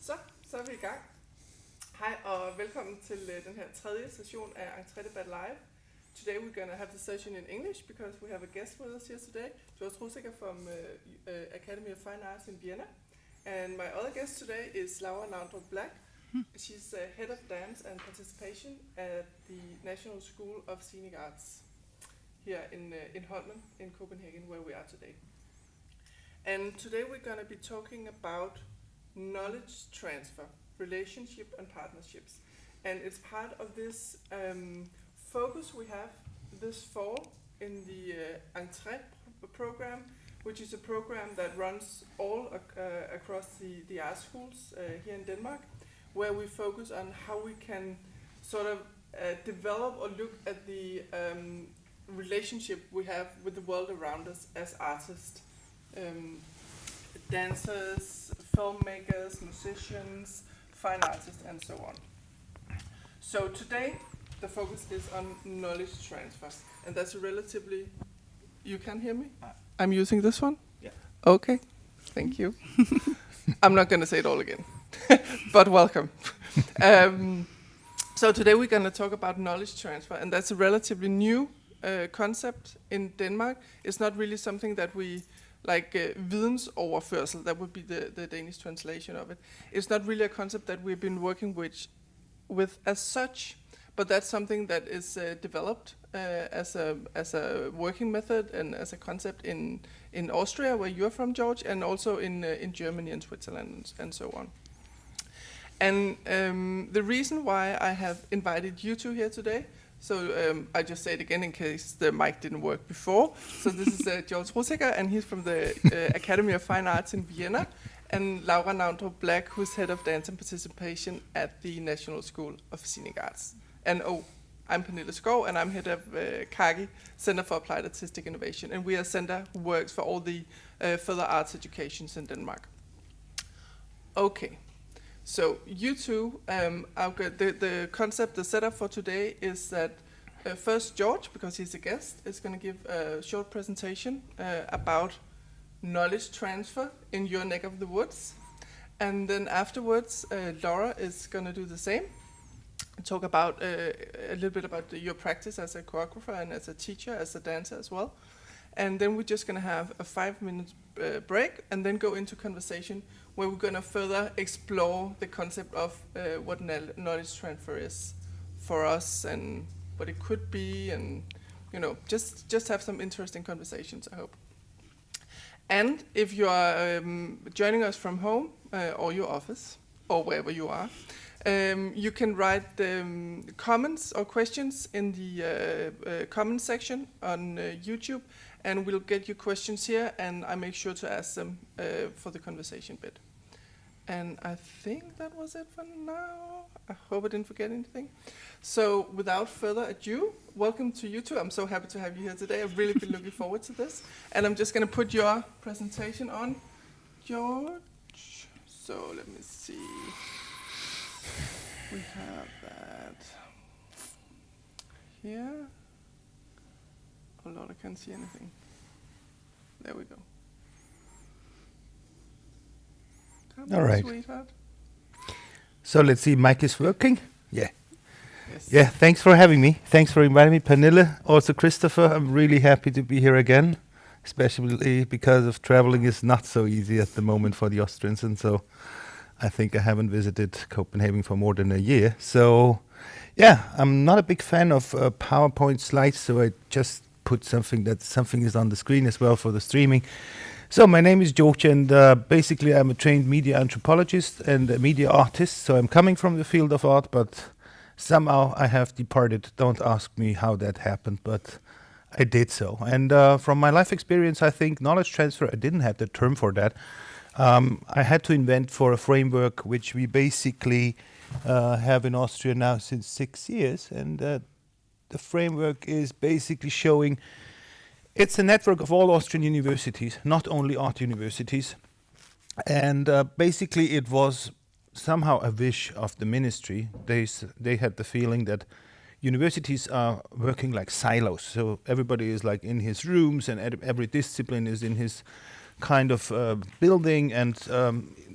Så er vi i gang. Hej og velkommen til den her tredje session af ENTRE DEBAT Live. Today we're going to have the session in English because we have a guest with us here today, Georg Russegger from Academy of Fine Arts in Vienna. And my other guest today is Navndrup. She's head of dance and participation at the National School of Scenic Arts here in Holmen in Copenhagen, where we are today. And today we're going to be talking about knowledge transfer, relationship and partnerships. And it's part of this focus we have this fall in the ENTRE program, which is a program that runs all across the art schools here in Denmark, where we focus on how we can sort of develop or look at the relationship we have with the world around us as artists. Dancers, filmmakers, musicians, fine artists, and so on. So today, the focus is on knowledge transfer, and that's a relatively... You can hear me? I'm using this one? Yeah. Okay, thank you. I'm not going to say it all again, but welcome. So today we're going to talk about knowledge transfer, and that's a relatively new concept in Denmark. It's not really something that we... vidensoverførsel, that would be the Danish translation of it. It's not really a concept that we've been working with as such, but that's something that is developed as a working method and as a concept in Austria, where you're from, Georg, and also in Germany and Switzerland and so on. And the reason why I have invited you two here today, so I just say it again in case the mic didn't work before. So this is Georg Russegger, and he's from the Academy of Fine Arts in Vienna, and Navndrup, who's head of dance and participation at the National School of Scenic Arts. And I'm Pernille Skov, and I'm head of CAKI, Center for Applied Artistic Innovation, and we are a center who works for all the further arts educations in Denmark. Okay. So you two, the concept, the setup for today is that first Georg, because he's a guest, is going to give a short presentation about knowledge transfer in your neck of the woods. And then afterwards, Laura is going to do the same, talk about a little bit about your practice as a choreographer and as a teacher, as a dancer as well. And then we're just going to have a 5-minute break and then go into conversation where we're going to further explore the concept of what knowledge transfer is for us and what it could be, and just have some interesting conversations, I hope. And if you are joining us from home or your office or wherever you are, you can write comments or questions in the comment section on YouTube, and we'll get your questions here, and I make sure to ask them for the conversation bit. And I think that was it for now. I hope I didn't forget anything. So without further ado, welcome to you two. I'm so happy to have you here today. I've really been looking forward to this. And I'm just going to put your presentation on, Georg. So let me see. We have that here. Oh Lord, I can't see anything. There we go. All right. Sweetheart. So let's see, mic is working? Yeah. Yes. Yeah, thanks for having me. Thanks for inviting me, Pernille. Also, Christopher, I'm really happy to be here again, especially because of traveling is not so easy at the moment for the Austrians, and so I think I haven't visited Copenhagen for more than a year. So, yeah, I'm not a big fan of PowerPoint slides, so I just put something is on the screen as well for the streaming. So my name is Georg, and basically I'm a trained media anthropologist and a media artist. So I'm coming from the field of art, but somehow I have departed. Don't ask me how that happened, but I did so. And from my life experience, I think knowledge transfer, I didn't have the term for that. I had to invent for a framework which we basically have in Austria now since 6 years. And the framework is basically showing it's a network of all Austrian universities, not only art universities. And basically it was somehow a wish of the ministry. They had the feeling that universities are working like silos. So everybody is like in his rooms, and every discipline is in his kind of building, and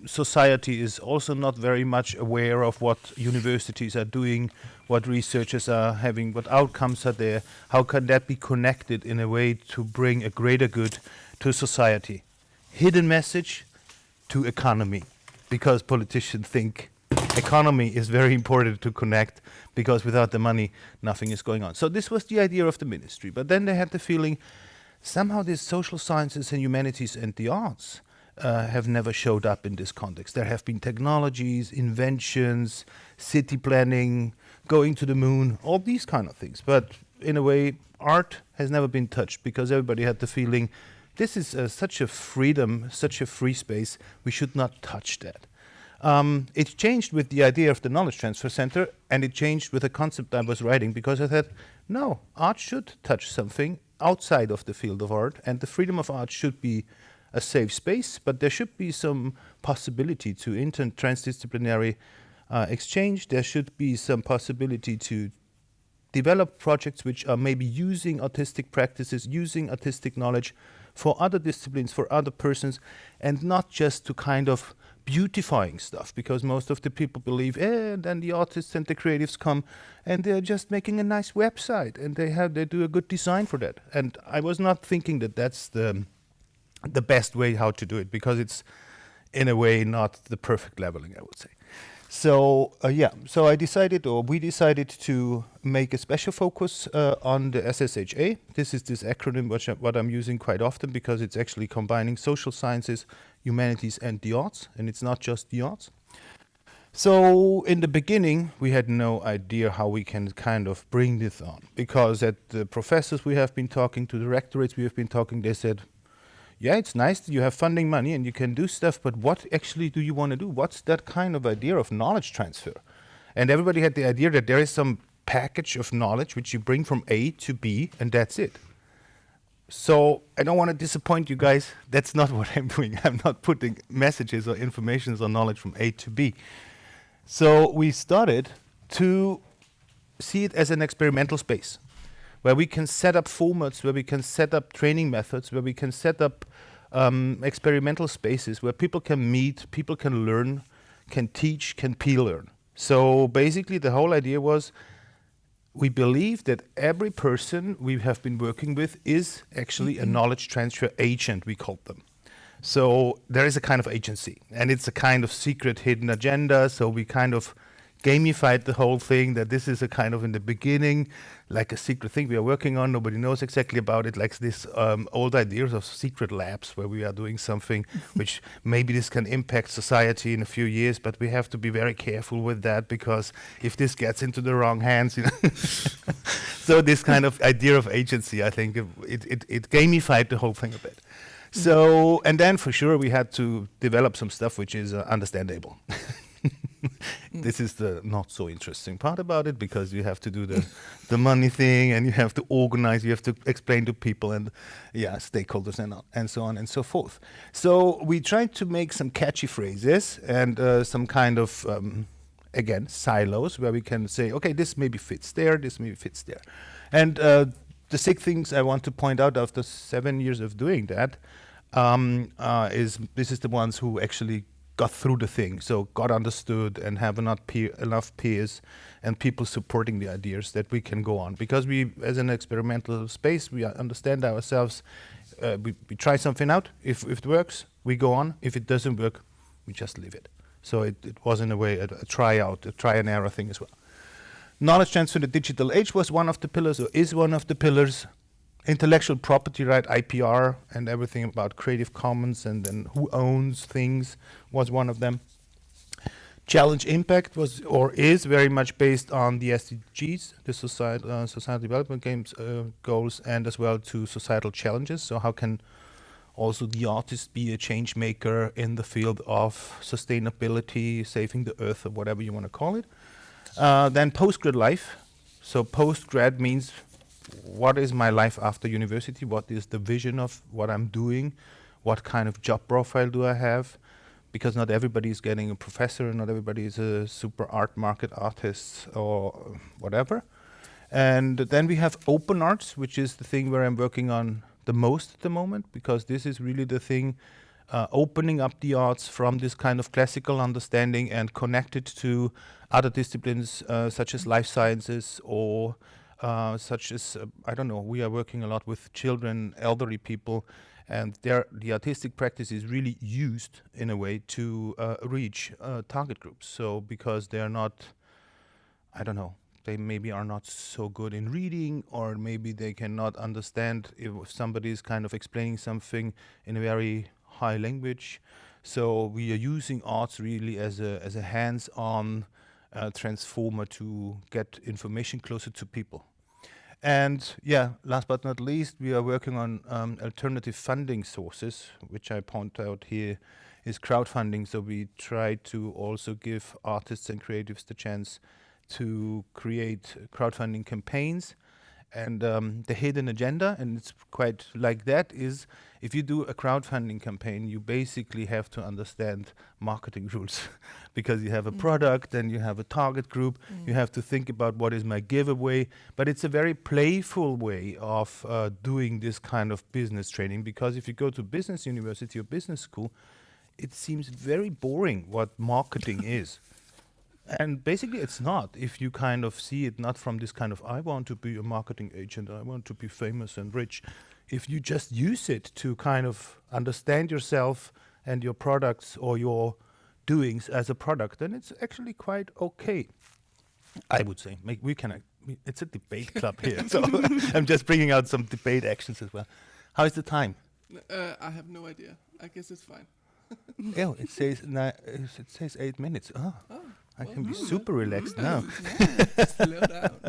society is also not very much aware of what universities are doing, what researchers are having, what outcomes are there. How can that be connected in a way to bring a greater good to society? Hidden message to economy, because politicians think economy is very important to connect, because without the money, nothing is going on. So this was the idea of the ministry. But then they had the feeling somehow these social sciences and humanities and the arts have never showed up in this context. There have been technologies, inventions, city planning, going to the moon, all these kind of things. But in a way, art has never been touched, because everybody had the feeling this is such a freedom, such a free space, we should not touch that. It changed with the idea of the Knowledge Transfer Center, and it changed with the concept I was writing, because I thought, no, art should touch something outside of the field of art, and the freedom of art should be a safe space, but there should be some possibility to trans-disciplinary exchange. There should be some possibility to develop projects which are maybe using artistic practices, using artistic knowledge for other disciplines, for other persons, and not just to kind of beautifying stuff, because most of the people believe, and then the artists and the creatives come and they're just making a nice website and they do a good design for that. And I was not thinking that that's the best way how to do it, because it's in a way not the perfect leveling, I would say. So so we decided to make a special focus on the SSHA. This is this acronym what I'm using quite often, because it's actually combining social sciences, humanities, and the arts, and it's not just the arts. So in the beginning, we had no idea how we can kind of bring this on, because at the professors we have been talking to, the rectorates we have been talking, they said, yeah, it's nice that you have funding money and you can do stuff, but what actually do you want to do? What's that kind of idea of knowledge transfer? And everybody had the idea that there is some package of knowledge which you bring from A to B, and that's it. So I don't want to disappoint you guys. That's not what I'm doing. I'm not putting messages or informations or knowledge from A to B. So we started to see it as an experimental space, where we can set up formats, where we can set up training methods, where we can set up experimental spaces where people can meet, people can learn, can teach, can peer learn. So basically the whole idea was, we believe that every person we have been working with is actually a knowledge transfer agent, we called them. So there is a kind of agency, and it's a kind of secret hidden agenda. So we kind of gamified the whole thing, that this is a kind of in the beginning, like a secret thing we are working on. Nobody knows exactly about it, like this old ideas of secret labs where we are doing something which maybe this can impact society in a few years, but we have to be very careful with that, because if this gets into the wrong hands, you know. So this kind of idea of agency, I think it gamified the whole thing a bit. So, and then for sure we had to develop some stuff which is understandable. This is the not so interesting part about it, because you have to do the money thing, and you have to organize, you have to explain to people, and stakeholders and so on and so forth. So we tried to make some catchy phrases and some kind of again silos where we can say, okay, this maybe fits there, this maybe fits there. And the 6 things I want to point out after 7 years of doing that is this is the ones who actually got through the thing, so got understood and have enough peers and people supporting the ideas that we can go on. Because we, as an experimental space, we understand ourselves, we try something out. If it works, we go on. If it doesn't work, we just leave it. So it was in a way a try and error thing as well. Knowledge transfer in the digital age was one of the pillars, or is one of the pillars. Intellectual property right, IPR, and everything about Creative Commons and then who owns things was one of them. Challenge impact was or is very much based on the SDGs, the societal development goals, and as well to societal challenges. So how can also the artist be a change maker in the field of sustainability, saving the earth, or whatever you want to call it. Then post-grad life. So post-grad means, what is my life after university? What is the vision of what I'm doing? What kind of job profile do I have? Because not everybody is getting a professor, and not everybody is a super art market artist or whatever. And then we have open arts, which is the thing where I'm working on the most at the moment, because this is really the thing, opening up the arts from this kind of classical understanding and connect it to other disciplines such as life sciences or such as, I don't know, we are working a lot with children, elderly people, and the artistic practice is really used in a way to reach target groups. So because they are not, I don't know, they maybe are not so good in reading, or maybe they cannot understand if somebody is kind of explaining something in a very high language. So we are using arts really as a hands-on transformer to get information closer to people. And yeah, last but not least, we are working on alternative funding sources, which I point out here is crowdfunding. So we try to also give artists and creatives the chance to create crowdfunding campaigns. And the hidden agenda, and it's quite like that, is if you do a crowdfunding campaign, you basically have to understand marketing rules because you have a product and you have a target group. You have to think about what is my giveaway. But it's a very playful way of doing this kind of business training, because if you go to business university or business school, it seems very boring what marketing is. And basically it's not, if you kind of see it not from this kind of, I want to be a marketing agent, I want to be famous and rich. If you just use it to kind of understand yourself and your products or your doings as a product, then it's actually quite okay, I would say. It's a debate club here, so I'm just bringing out some debate actions as well. How is the time? I have no idea. I guess it's fine. Oh, it says 8 minutes. Oh. I can be super relaxed now. Slow down.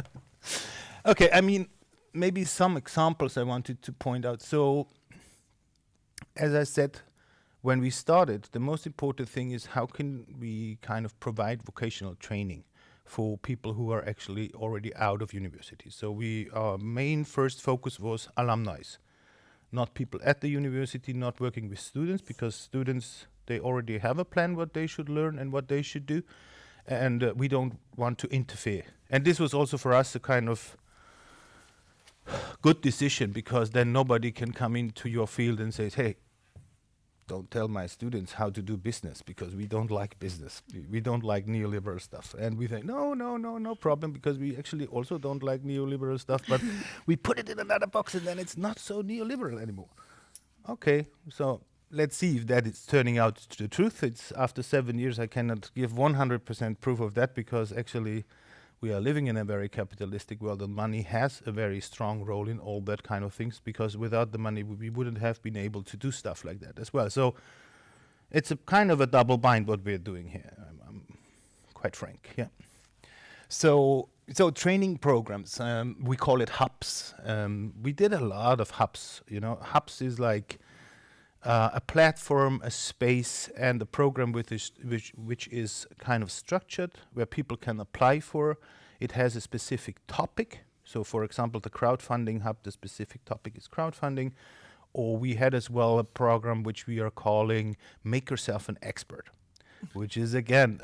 Okay, I mean, maybe some examples I wanted to point out. So, as I said, when we started, the most important thing is how can we kind of provide vocational training for people who are actually already out of university. So our main first focus was alumni, not people at the university, not working with students, because students, they already have a plan what they should learn and what they should do. And we don't want to interfere. And this was also for us a kind of good decision, because then nobody can come into your field and say, hey, don't tell my students how to do business, because we don't like business. We don't like neoliberal stuff. And we think, no problem, because we actually also don't like neoliberal stuff, but we put it in another box and then it's not so neoliberal anymore. Okay, so let's see if that is turning out to the truth. It's after 7 years, I cannot give 100% proof of that, because actually we are living in a very capitalistic world, and money has a very strong role in all that kind of things, because without the money we wouldn't have been able to do stuff like that as well. So it's a kind of a double bind what we're doing here. I'm quite frank, yeah. So training programs, we call it hubs. We did a lot of hubs. Hubs is like a platform, a space, and a program which is kind of structured, where people can apply for. It has a specific topic. So, for example, the crowdfunding hub, the specific topic is crowdfunding. Or we had as well a program which we are calling Make Yourself an Expert, which is again,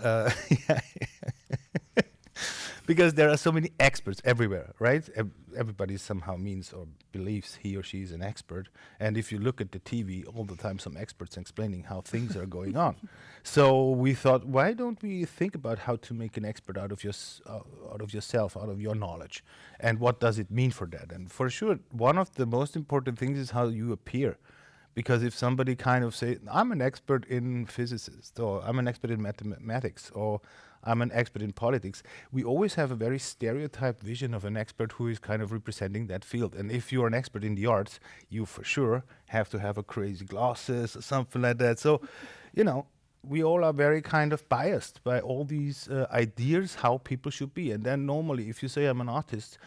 because there are so many experts everywhere, right? Everybody somehow means or believes he or she is an expert. And if you look at the TV all the time, some experts explaining how things are going on. So we thought, why don't we think about how to make an expert out of yourself, out of your knowledge? And what does it mean for that? And for sure, one of the most important things is how you appear. Because if somebody kind of say, I'm an expert in physicists, or I'm an expert in mathematics, or I'm an expert in politics, we always have a very stereotyped vision of an expert who is kind of representing that field. And if you're an expert in the arts, you for sure have to have a crazy glasses or something like that. So, we all are very kind of biased by all these ideas how people should be. And then normally, if you say I'm an artist,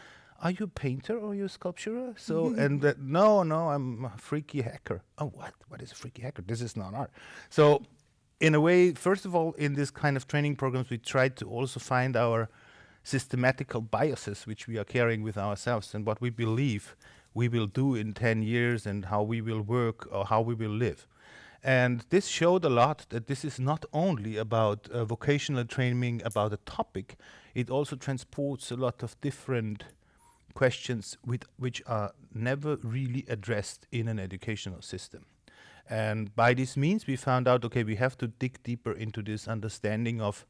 are you a painter or are you a sculptor? So, and no, I'm a freaky hacker. Oh, what? What is a freaky hacker? This is not art. So, in a way, first of all, in this kind of training programs, we try to also find our systematical biases, which we are carrying with ourselves, and what we believe we will do in 10 years and how we will work or how we will live. And this showed a lot that this is not only about vocational training, about a topic, it also transports a lot of different questions which are never really addressed in an educational system. And by this means, we found out, okay, we have to dig deeper into this understanding of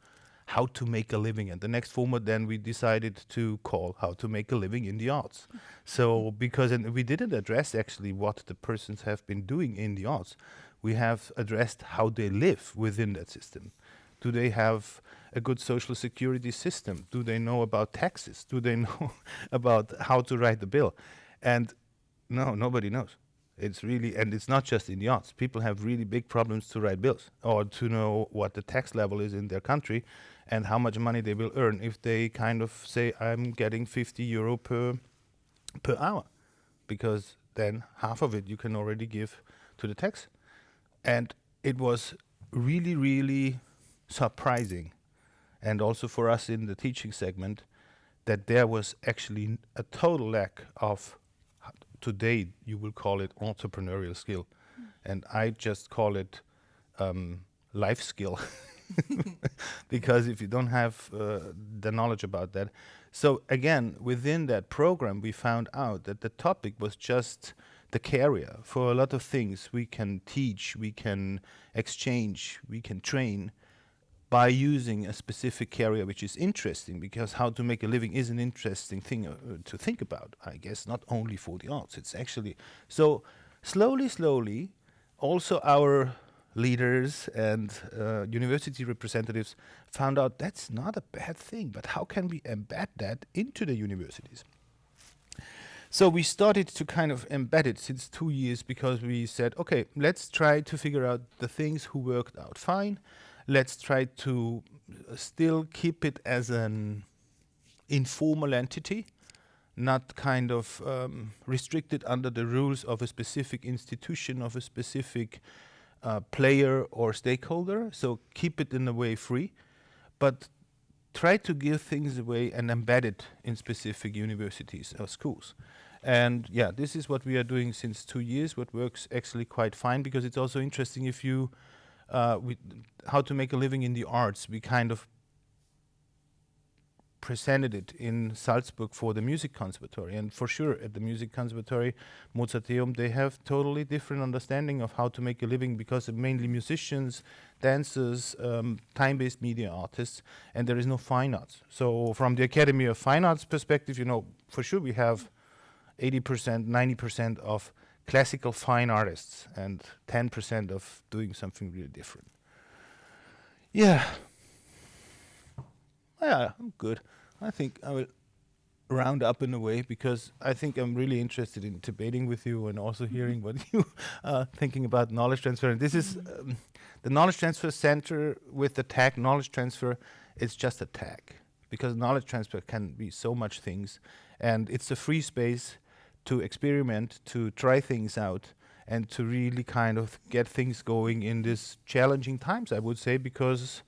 how to make a living. And the next format then we decided to call How to Make a Living in the Arts. So and we didn't address actually what the persons have been doing in the arts. We have addressed how they live within that system. Do they have a good social security system? Do they know about taxes? Do they know about how to write the bill? And no, nobody knows. It's really, and it's not just in the arts. People have really big problems to write bills or to know what the tax level is in their country and how much money they will earn if they kind of say, I'm getting 50 euro per hour, because then half of it you can already give to the tax. And it was really, really surprising, and also for us in the teaching segment, that there was actually a total lack of, today you will call it entrepreneurial skill, and I just call it life skill, because if you don't have the knowledge about that. So again, within that program, we found out that the topic was just the carrier for a lot of things. We can teach, we can exchange, we can train by using a specific area which is interesting, because how to make a living is an interesting thing to think about, I guess, not only for the arts. It's actually, so slowly, also our leaders and university representatives found out that's not a bad thing, but how can we embed that into the universities? So we started to kind of embed it since 2 years, because we said, okay, let's try to figure out the things who worked out fine. Let's try to still keep it as an informal entity, not kind of restricted under the rules of a specific institution, of a specific player or stakeholder. So keep it in a way free, but try to give things away and embed it in specific universities or schools. And yeah, this is what we are doing since 2 years, what works actually quite fine, because it's also interesting if you, how to make a living in the arts, we kind of presented it in Salzburg for the music conservatory, and for sure at the music conservatory, Mozarteum, they have totally different understanding of how to make a living, because they're mainly musicians, dancers, time-based media artists, and there is no fine arts. So from the Academy of Fine Arts perspective, you know, for sure we have 80%, 90% of classical fine artists and 10% of doing something really different. Yeah, I'm good. I think I will round up in a way, because I think I'm really interested in debating with you and also hearing what you are thinking about knowledge transfer. And this is the Knowledge Transfer Center with the tag Knowledge Transfer. It's just a tag, because knowledge transfer can be so much things, and it's a free space to experiment, to try things out, and to really kind of get things going in these challenging times, I would say, because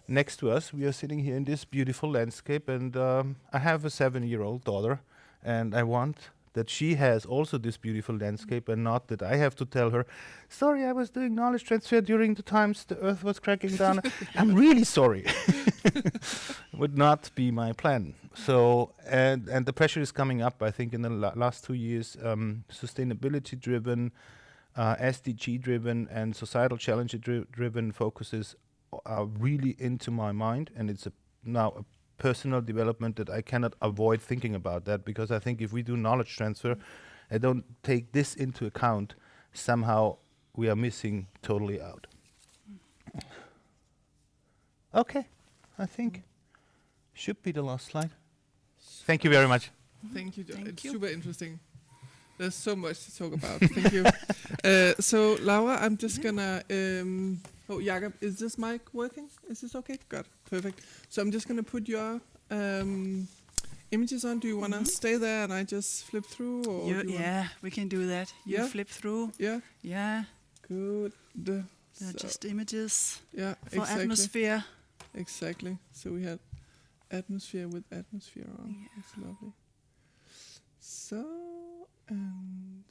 next to us, we are sitting here in this beautiful landscape, and I have a 7-year-old daughter, and I want that she has also this beautiful landscape, and not that I have to tell her, sorry, I was doing knowledge transfer during the times the earth was cracking down. I'm really sorry. Would not be my plan. So, and the pressure is coming up, I think, in the last 2 years, sustainability-driven, SDG-driven, and societal challenge-driven focuses are really into my mind, and it's now a personal development that I cannot avoid thinking about that, because I think if we do knowledge transfer and don't take this into account, somehow we are missing totally out. Okay, I think should be the last slide. Thank you very much. Thank you, Georg. Thank It's you. super interesting. There's so much to talk about. Thank you. So, Laura, I'm just gonna... oh, Jakob, is this mic working? Is this okay? Good. Perfect. So I'm just gonna put your images on. Do you want to stay there and I just flip through? Or do you Yeah, we can do that. You Yeah? flip through. Yeah? Yeah, Good. they're So- just images Yeah, for exactly. atmosphere. Exactly. So we had atmosphere with atmosphere on. Yeah. That's lovely. So, and...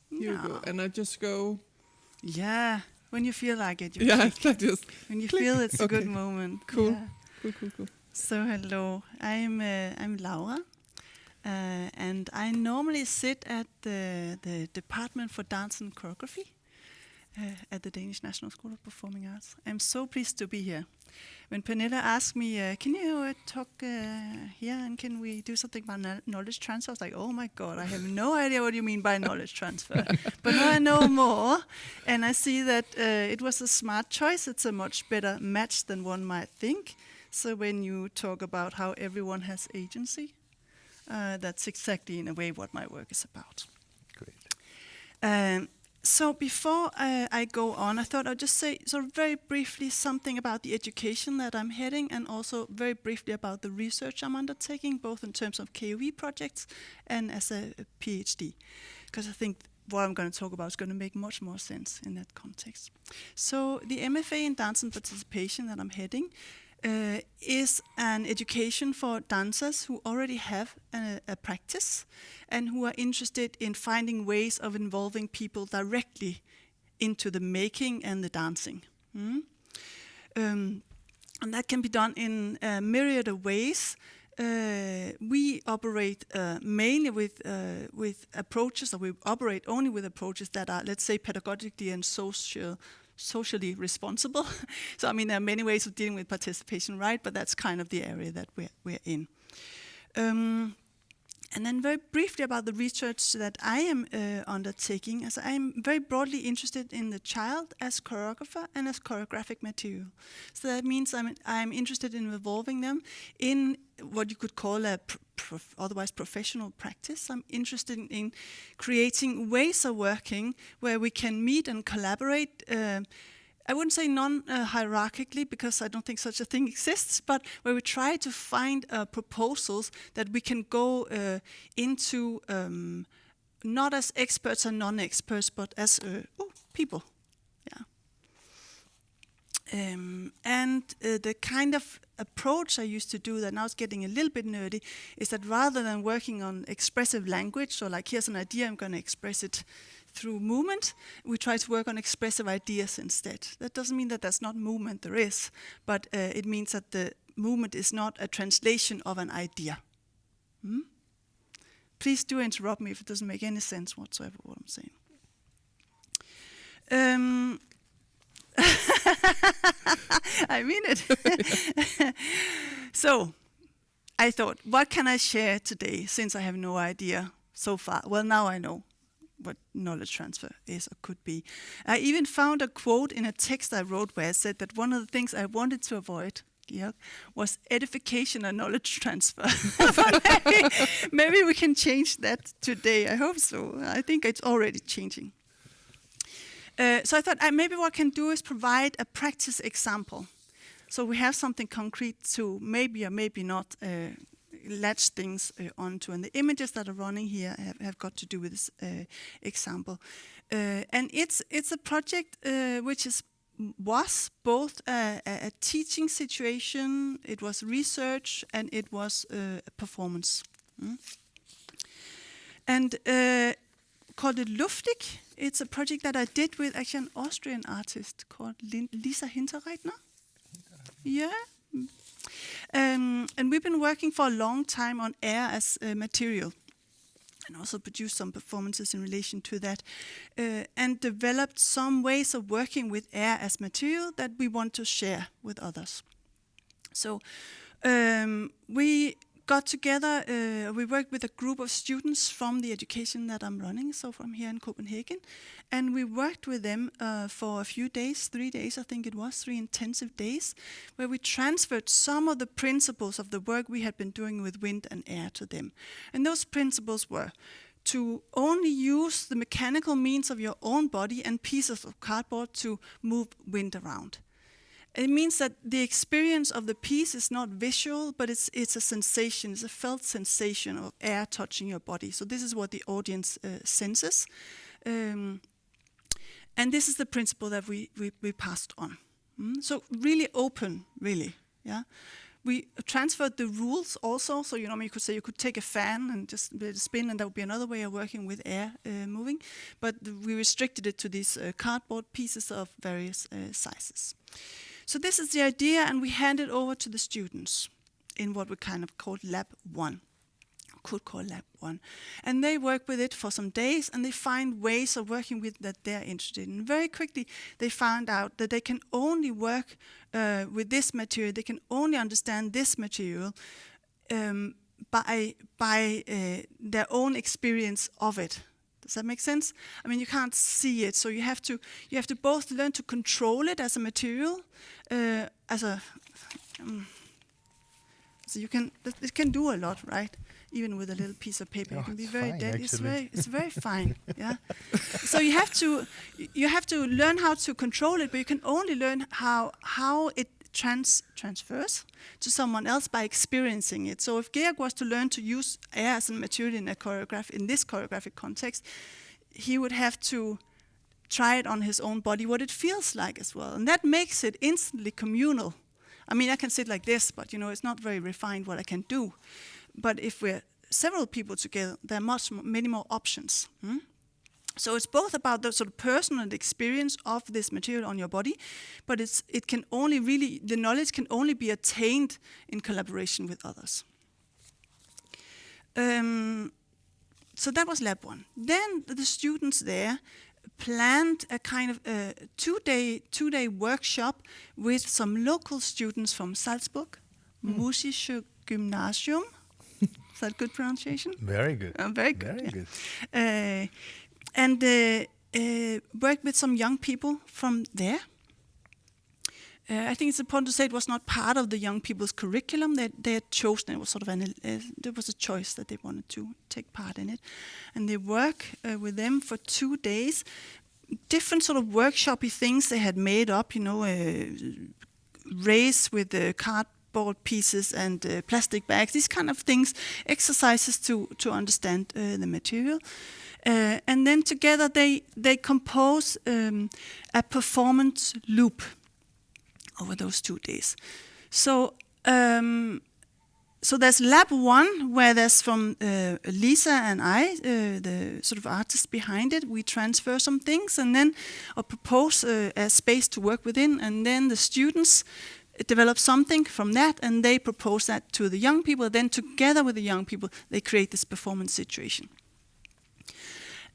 Here we go. No. And I just go... Yeah, when you feel like it. You Yeah, click. I just... When you click. feel it's a Okay. good moment. Cool. Yeah. Cool. So hello, I'm Laura, and I normally sit at the Department for Dance and Choreography at the Danish National School of Performing Arts. I'm so pleased to be here. When Pernille asked me, can you talk here and can we do something about knowledge transfer? I was like, oh my God, I have no idea what you mean by knowledge transfer. But now I know more, and I see that it was a smart choice. It's a much better match than one might think. So when you talk about how everyone has agency, that's exactly in a way what my work is about. Great. So before I go on, I thought I'd just say sort of very briefly something about the education that I'm heading, and also very briefly about the research I'm undertaking, both in terms of KOE projects and as a PhD, because I think what I'm going to talk about is going to make much more sense in that context. So the MFA in Dance and Participation that I'm heading is an education for dancers who already have a practice and who are interested in finding ways of involving people directly into the making and the dancing. And that can be done in a myriad of ways. We operate mainly with approaches, or we operate only with approaches that are, let's say, pedagogically and socially responsible. So I mean, there are many ways of dealing with participation, right? But that's kind of the area that we're in. And then very briefly about the research that I am undertaking, as I'm very broadly interested in the child as choreographer and as choreographic material. So that means I'm interested in involving them in what you could call a otherwise professional practice. I'm interested in creating ways of working where we can meet and collaborate. I wouldn't say non-hierarchically, because I don't think such a thing exists, but where we try to find proposals that we can go into not as experts and non-experts, but as people. Yeah. And the kind of approach I used to do that now is getting a little bit nerdy is that rather than working on expressive language, so like here's an idea, I'm going to express it through movement, we try to work on expressive ideas instead. That doesn't mean that there's not movement, there is, but it means that the movement is not a translation of an idea. Please do interrupt me if it doesn't make any sense whatsoever what I'm saying. I mean it. So, I thought, what can I share today, since I have no idea so far? Well, now I know what knowledge transfer is or could be. I even found a quote in a text I wrote where I said that one of the things I wanted to avoid, Georg, was edification and knowledge transfer. maybe we can change that today. I hope so. I think it's already changing. So I thought maybe what I can do is provide a practice example. So we have something concrete to maybe or maybe not latch things onto. And the images that are running here have got to do with this example. And it's a project which was both a teaching situation, it was research, and it was a performance. And called it Luftig. It's a project that I did with actually an Austrian artist called Lisa Hinterreitner. Yeah. And we've been working for a long time on air as a material, and also produced some performances in relation to that, and developed some ways of working with air as material that we want to share with others. So we got together, we worked with a group of students from the education that I'm running, so from here in Copenhagen, and we worked with them for a few days, 3 days I think it was, 3 intensive days, where we transferred some of the principles of the work we had been doing with wind and air to them. And those principles were to only use the mechanical means of your own body and pieces of cardboard to move wind around. It means that the experience of the piece is not visual, but it's a sensation, it's a felt sensation of air touching your body. So this is what the audience senses. And this is the principle that we passed on. So really open, really. Yeah. We transferred the rules also, so you could say you could take a fan and just let it spin, and that would be another way of working with air moving. But we restricted it to these cardboard pieces of various sizes. So this is the idea, and we hand it over to the students in what we kind of call Lab 1. Could call Lab 1. And they work with it for some days, and they find ways of working with that they're interested in. Very quickly, they found out that they can only work with this material, they can only understand this material by their own experience of it. Does that make sense? I mean, you can't see it, so you have to both learn to control it as a material, so it can do a lot, right? Even with a little piece of paper, Oh, it can be it's very fine, dead. actually. It's very fine. Yeah. So you have to learn how to control it, but you can only learn how it transfers to someone else by experiencing it. So if Georg was to learn to use air as a material in this choreographic context, he would have to try it on his own body, what it feels like as well, and that makes it instantly communal. I mean, I can sit like this, but it's not very refined what I can do. But if we're several people together, there are many more options. So it's both about the sort of personal experience of this material on your body, but the knowledge can only be attained in collaboration with others. So that was Lab 1. Then the students there planned a kind of two-day workshop with some local students from Salzburg, Musische Gymnasium. Is that good pronunciation? Very good. Very good. Very good. And worked with some young people from there. I think it's important to say it was not part of the young people's curriculum. They had chosen, it was sort of there was a choice that they wanted to take part in it. And they work with them for 2 days. Different sort of workshopy things they had made up, race with the cardboard pieces and plastic bags, these kind of things, exercises to understand the material. And then together they compose a performance loop over those 2 days. So there's Lab 1, where there's from Lisa and I, the sort of artists behind it, we transfer some things and then propose a space to work within, and then the students develop something from that, and they propose that to the young people. Then together with the young people, they create this performance situation.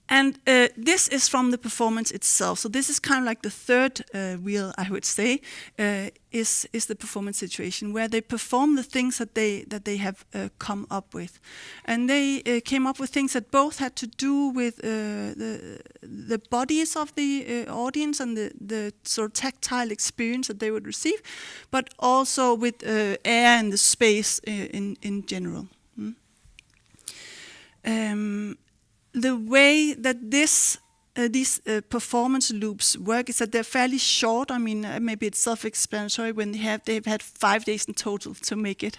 And this is from the performance itself. So this is kind of like the third wheel, I would say, is the performance situation, where they perform the things that they have come up with. And they came up with things that both had to do with the bodies of the audience and the sort of tactile experience that they would receive, but also with air and the space in general. The way that these performance loops work is that they're fairly short. I mean, maybe it's self-explanatory when they've had 5 days in total to make it.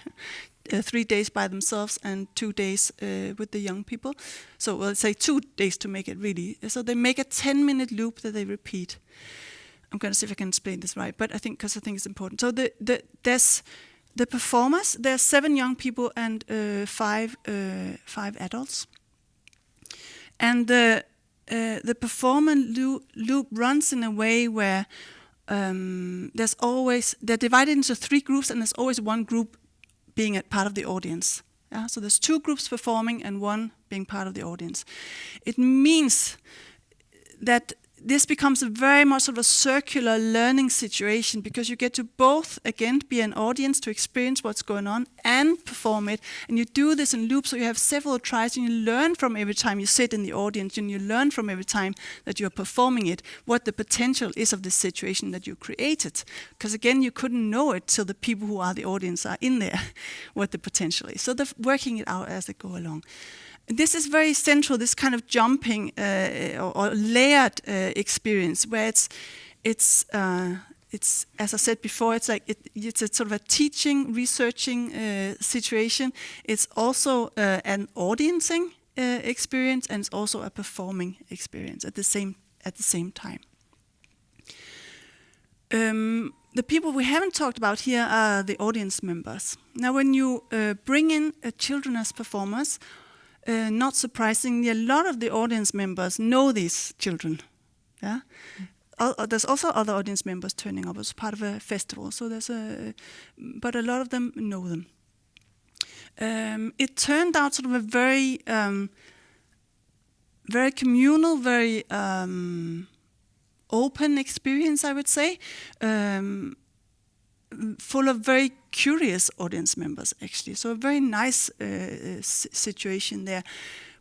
3 days by themselves and 2 days with the young people. So let's say 2 days to make it really. So they make a 10-minute loop that they repeat. I'm going to see if I can explain this right, but because I think it's important. So there's the performers. There's 7 young people and 5 adults. And the performance loop runs in a way where they're divided into 3 groups, and there's always one group being a part of the audience. Yeah? So there's 2 groups performing and 1 being part of the audience. It means that this becomes a very much sort of a circular learning situation, because you get to both, again, be an audience to experience what's going on and perform it. And you do this in loops, so you have several tries, and you learn from every time you sit in the audience, and you learn from every time that you're performing it, what the potential is of the situation that you created. Because again, you couldn't know it till the people who are the audience are in there, what the potential is. So they're working it out as they go along. This is very central, this kind of jumping or layered experience, where it's as I said before, it's like it's a sort of a teaching, researching situation. It's also an audiencing experience, and it's also a performing experience at the same time. The people we haven't talked about here are the audience members. Now, when you bring in children as performers, not surprisingly, a lot of the audience members know these children. Yeah? there's also other audience members turning up as part of a festival. So but a lot of them know them. It turned out sort of a very, very communal, very open experience, I would say, full of very curious audience members, actually. So a very nice situation there.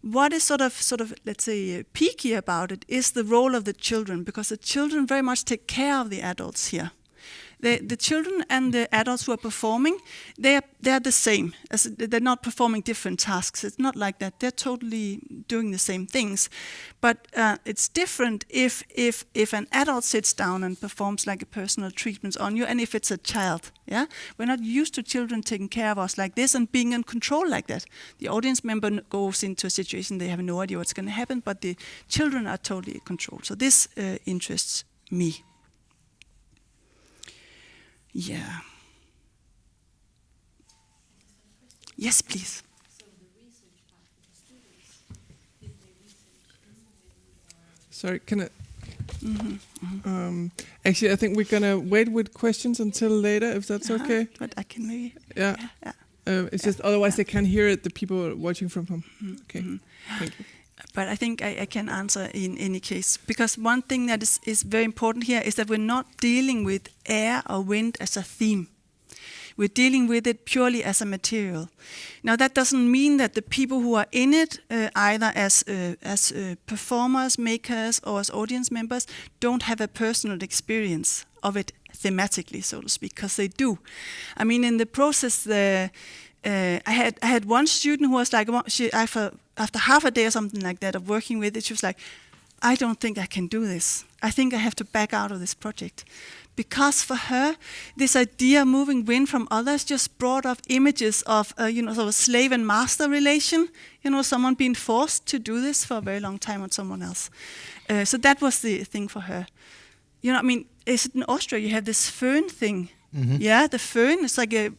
What is sort of, let's say, peaky about it is the role of the children, because the children very much take care of the adults here. The children and the adults who are performing, they're the same. They're not performing different tasks. It's not like that. They're totally doing the same things. But it's different if an adult sits down and performs like a personal treatment on you, and if it's a child. Yeah, we're not used to children taking care of us like this and being in control like that. The audience member goes into a situation, they have no idea what's going to happen, but the children are totally in control. So this interests me. Yeah. Yes, please. So the research part for the students, did they research in the way you are? Sorry, can I? Actually, I think we're gonna wait with questions until later, if that's okay. But I can maybe. Yeah. It's just otherwise they can't hear it. The people watching from home. Okay. Thank you. But I think I can answer in any case, because one thing that is very important here is that we're not dealing with air or wind as a theme. We're dealing with it purely as a material. Now that doesn't mean that the people who are in it, either as performers, makers, or as audience members, don't have a personal experience of it thematically, so to speak, because they do. I mean, in the process, I had one student who was like, after half a day or something like that of working with it, she was like, I don't think I can do this. I think I have to back out of this project. Because for her, this idea of moving wind from others just brought up images of, sort of a slave and master relation. Someone being forced to do this for a very long time on someone else. So that was the thing for her. I mean, is it in Austria you have this föhn thing? Mm-hmm. Yeah, the föhn is like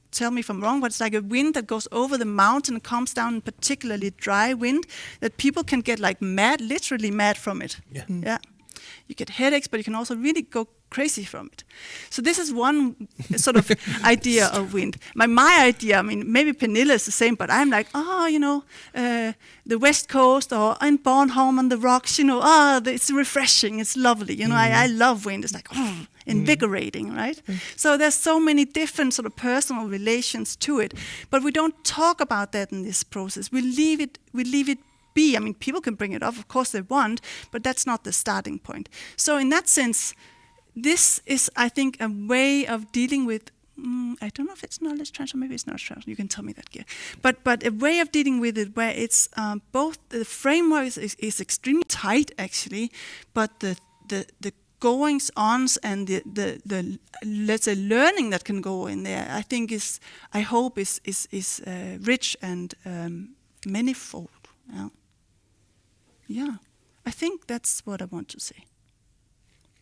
tell me if I'm wrong, but it's like a wind that goes over the mountain and comes down in particularly dry wind that people can get like mad, literally mad from it. Yeah. Yeah. You get headaches, but you can also really go crazy from it. So this is one sort of idea of wind. My idea, I mean, maybe Pernille is the same, but I'm like, the West Coast or in Bornholm on the rocks, it's refreshing, it's lovely. I love wind. It's like, invigorating, right? So there's so many different sort of personal relations to it, but we don't talk about that in this process. We leave it be. I mean, people can bring it up, of course they want, but that's not the starting point. So in that sense, this is, I think, a way of dealing with, I don't know if it's knowledge transfer, maybe it's knowledge transfer, you can tell me that, Georg. But a way of dealing with it where it's both, the framework is extremely tight, actually, but the goings-ons and the let's say learning that can go in there, I think I hope is rich and manifold. Yeah, I think that's what I want to say.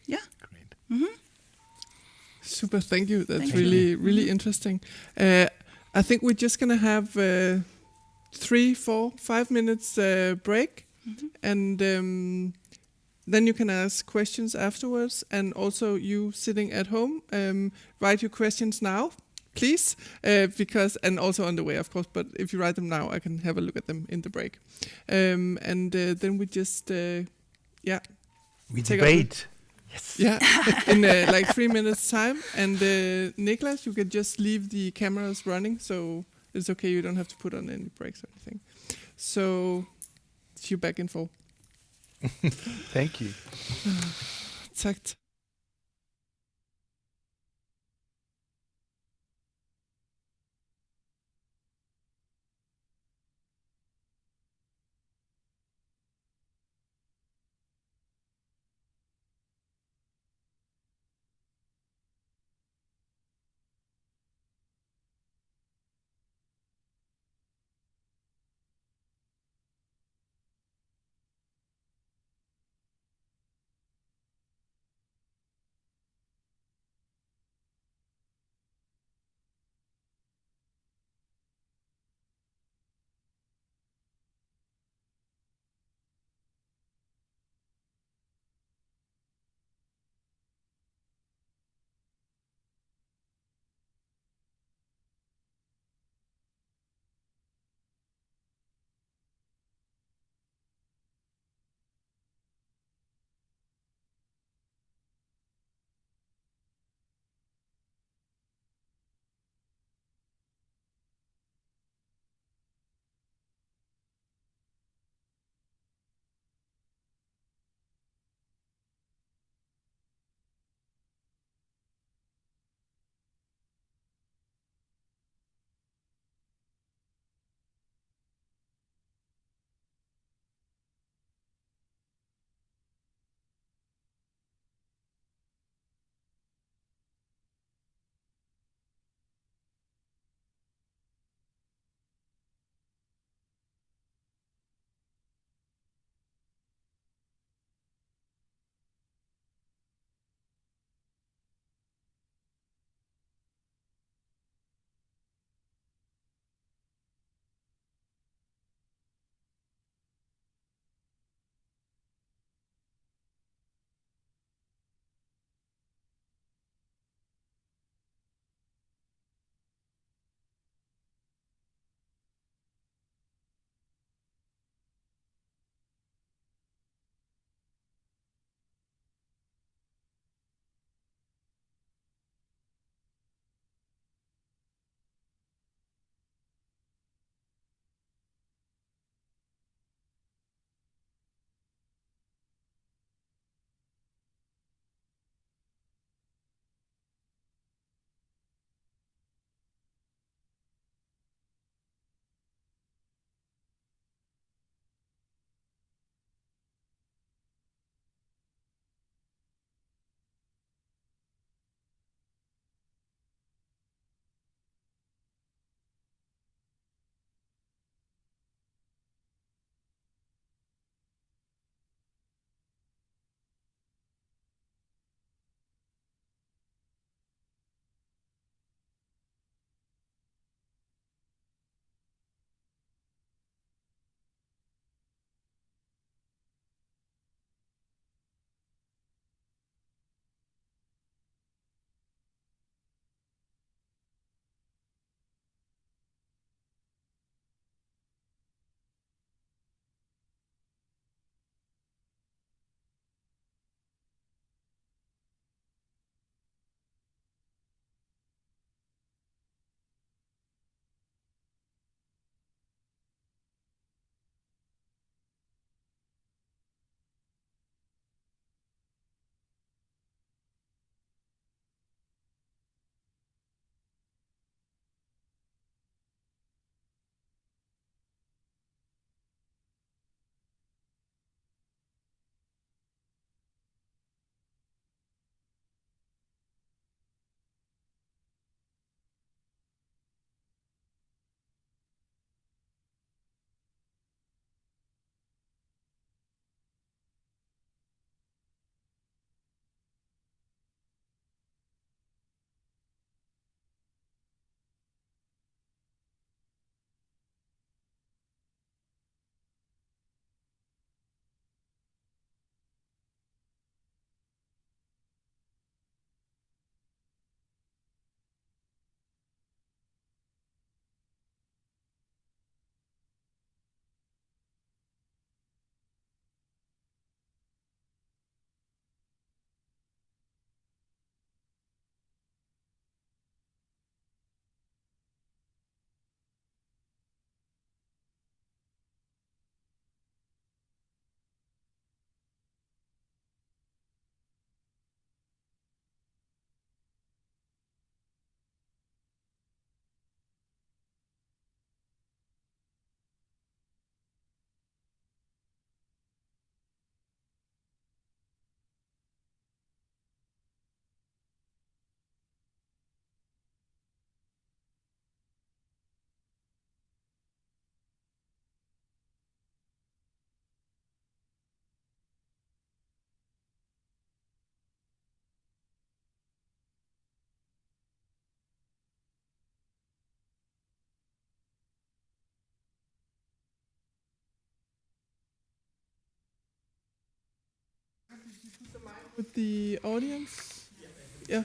Yeah. Great. Mm-hmm. Super, thank you. That's Thank really, you. really interesting. I think we're just gonna have 3, 4, 5 minutes break, and then you can ask questions afterwards. And also, you sitting at home, write your questions now, please, and also on the way, of course. But if you write them now, I can have a look at them in the break, and then we just We take debate. Yes. Yeah, in like 3 minutes time. And Niklas, you can just leave the cameras running, so it's okay. You don't have to put on any breaks or anything. So, see you back in 4. Thank you. Tak. with the audience? Yeah.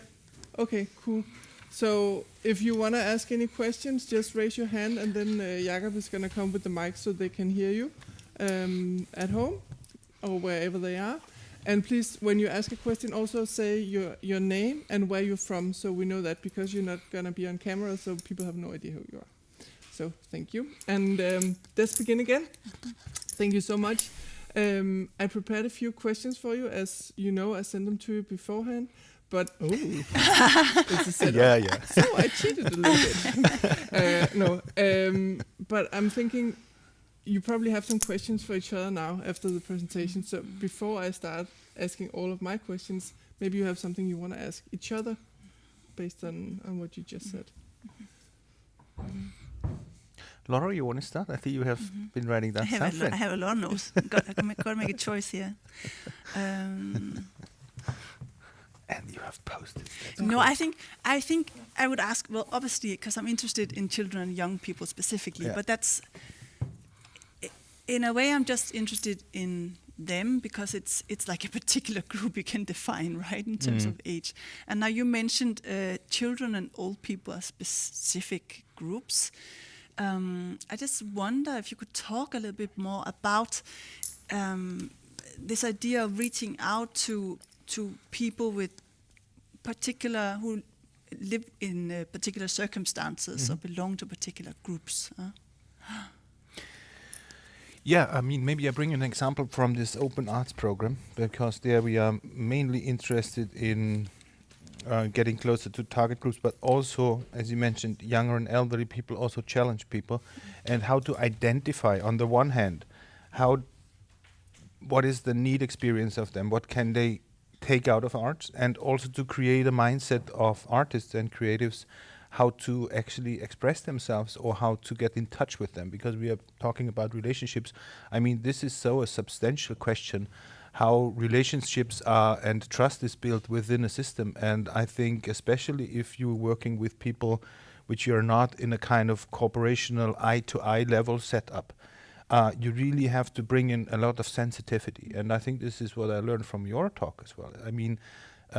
Okay, cool. So if you want to ask any questions, just raise your hand, and then Jakob is going to come with the mic so they can hear you at home or wherever they are. And please, when you ask a question, also say your name and where you're from, so we know that, because you're not going to be on camera, so people have no idea who you are. So thank you. And let's begin again. Thank you so much. I prepared a few questions for you. As you know, I sent them to you beforehand. But it's a setup. Yeah. So I cheated a little bit. But I'm thinking you probably have some questions for each other now after the presentation. So before I start asking all of my questions, maybe you have something you want to ask each other based on what you just said. Laura, you want to start? I think you have been writing that something. I have a lot of notes. Got to make a choice here. And you have posted. No, I think I would ask. Well, obviously, because I'm interested in children and young people specifically. Yeah. But that's, in a way, I'm just interested in them because it's like a particular group you can define, right, in terms of age. And now you mentioned children and old people as specific groups. I just wonder if you could talk a little bit more about this idea of reaching out to people with who live in particular circumstances or belong to particular groups. Yeah, I mean, maybe I bring an example from this open arts program, because there we are mainly interested in getting closer to target groups, but also, as you mentioned, younger and elderly people, also challenge people, and how to identify, on the one hand, what is the need experience of them, what can they take out of arts, and also to create a mindset of artists and creatives, how to actually express themselves or how to get in touch with them, because we are talking about relationships. I mean, this is so a substantial question, how relationships are and trust is built within a system. And I think especially if you're working with people which you're not in a kind of corporational eye-to-eye level setup, you really have to bring in a lot of sensitivity. And I think this is what I learned from your talk as well. I mean,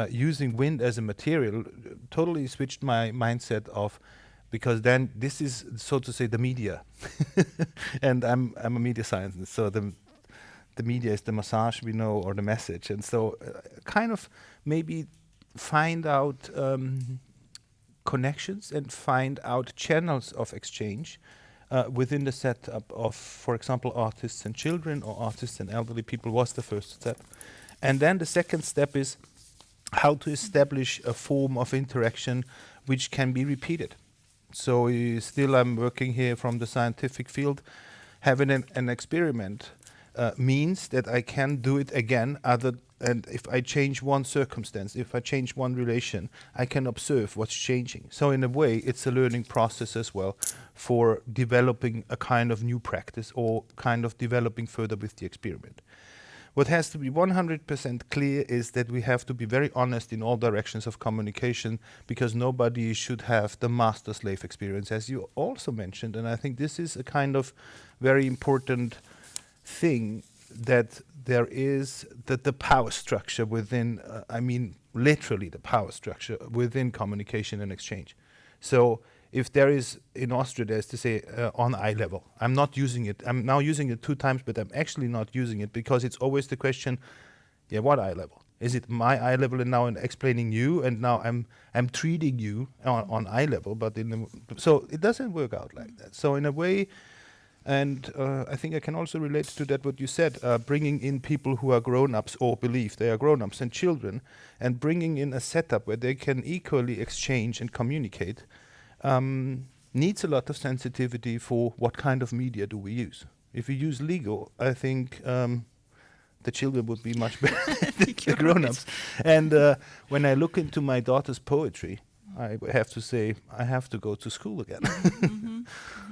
using wind as a material totally switched my mindset of, because then this is, so to say, the media. And I'm a media scientist, so the media is the massage we know, or the message. And so kind of maybe find out connections and find out channels of exchange within the setup of, for example, artists and children or artists and elderly people was the first step. And then the second step is how to establish a form of interaction which can be repeated. So still I'm working here from the scientific field. Having an experiment means that I can do it again, and if I change one circumstance, if I change one relation, I can observe what's changing. So in a way, it's a learning process as well for developing a kind of new practice or kind of developing further with the experiment. What has to be 100% clear is that we have to be very honest in all directions of communication, because nobody should have the master-slave experience, as you also mentioned. And I think this is a kind of very important thing, that there is the power structure within, I mean, literally the power structure within communication and exchange. So if there is, in Austria, there's to say on eye level. I'm not using it. I'm now using it 2 times, but I'm actually not using it, because it's always the question, yeah, what eye level? Is it my eye level, and now I'm explaining you, and now I'm treating you on eye level, but so it doesn't work out like that. So in a way, and I think I can also relate to that what you said, bringing in people who are grown-ups or believe they are grown-ups and children, and bringing in a setup where they can equally exchange and communicate, needs a lot of sensitivity for what kind of media do we use. If we use Lego, I think the children would be much better than the grown-ups. And when I look into my daughter's poetry, I have to say I have to go to school again.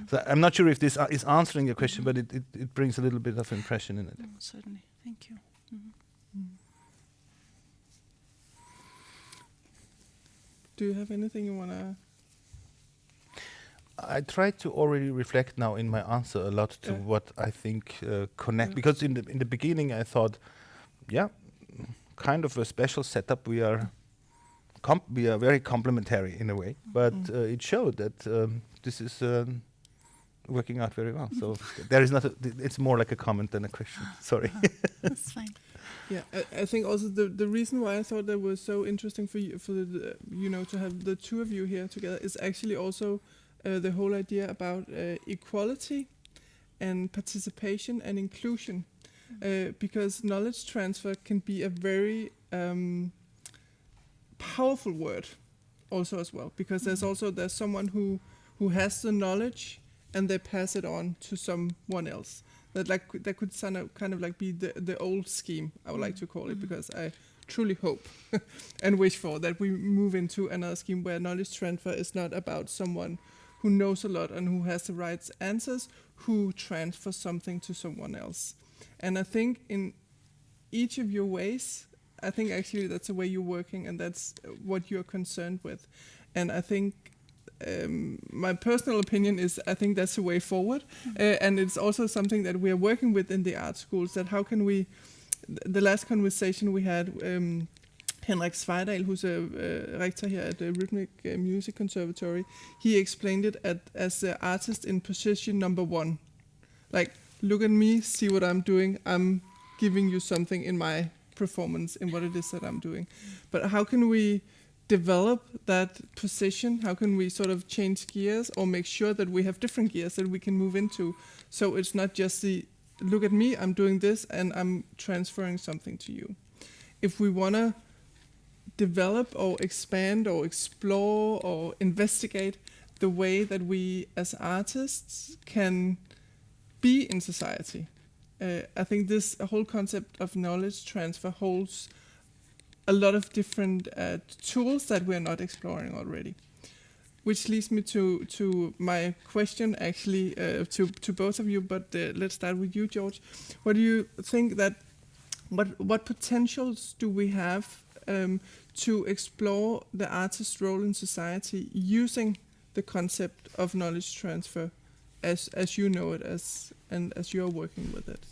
So I'm not sure if this is answering your question, but it brings a little bit of impression in it. Certainly, thank you. Do you have anything you want to? I tried to already reflect now in my answer a lot to what I think connect, because in the beginning I thought, yeah, kind of a special setup. We are very complementary in a way, but it showed that this is working out very well. So there is not. It's more like a comment than a question. Sorry. That's fine. Yeah, I think also the reason why I thought that was so interesting for you, to have the two of you here together is actually also the whole idea about equality and participation and inclusion, because knowledge transfer can be a very powerful word also as well, because there's someone who has the knowledge and they pass it on to someone else. That could kind of like be the old scheme, I would like to call it, because I truly hope and wish for that we move into another scheme where knowledge transfer is not about someone who knows a lot and who has the right answers, who transfers something to someone else. And I think in each of your ways, I think actually that's the way you're working and that's what you're concerned with. And I think my personal opinion is I think that's the way forward. And it's also something that we are working with in the art schools, that how can we, the last conversation we had, Henrik Svejdal, who's a rector here at the Rhythmic Music Conservatory, he explained it as the artist in position number one. Like, look at me, see what I'm doing, I'm giving you something in my performance, in what it is that I'm doing. But how can we develop that position? How can we sort of change gears or make sure that we have different gears that we can move into? So it's not just the, look at me, I'm doing this and I'm transferring something to you. If we want to develop or expand or explore or investigate the way that we as artists can be in society, I think this whole concept of knowledge transfer holds a lot of different tools that we're not exploring already. Which leads me to my question actually to both of you, but let's start with you, Georg. What do you think that, what potentials do we have to explore the artist's role in society using the concept of knowledge transfer as you know it, and as you're working with it?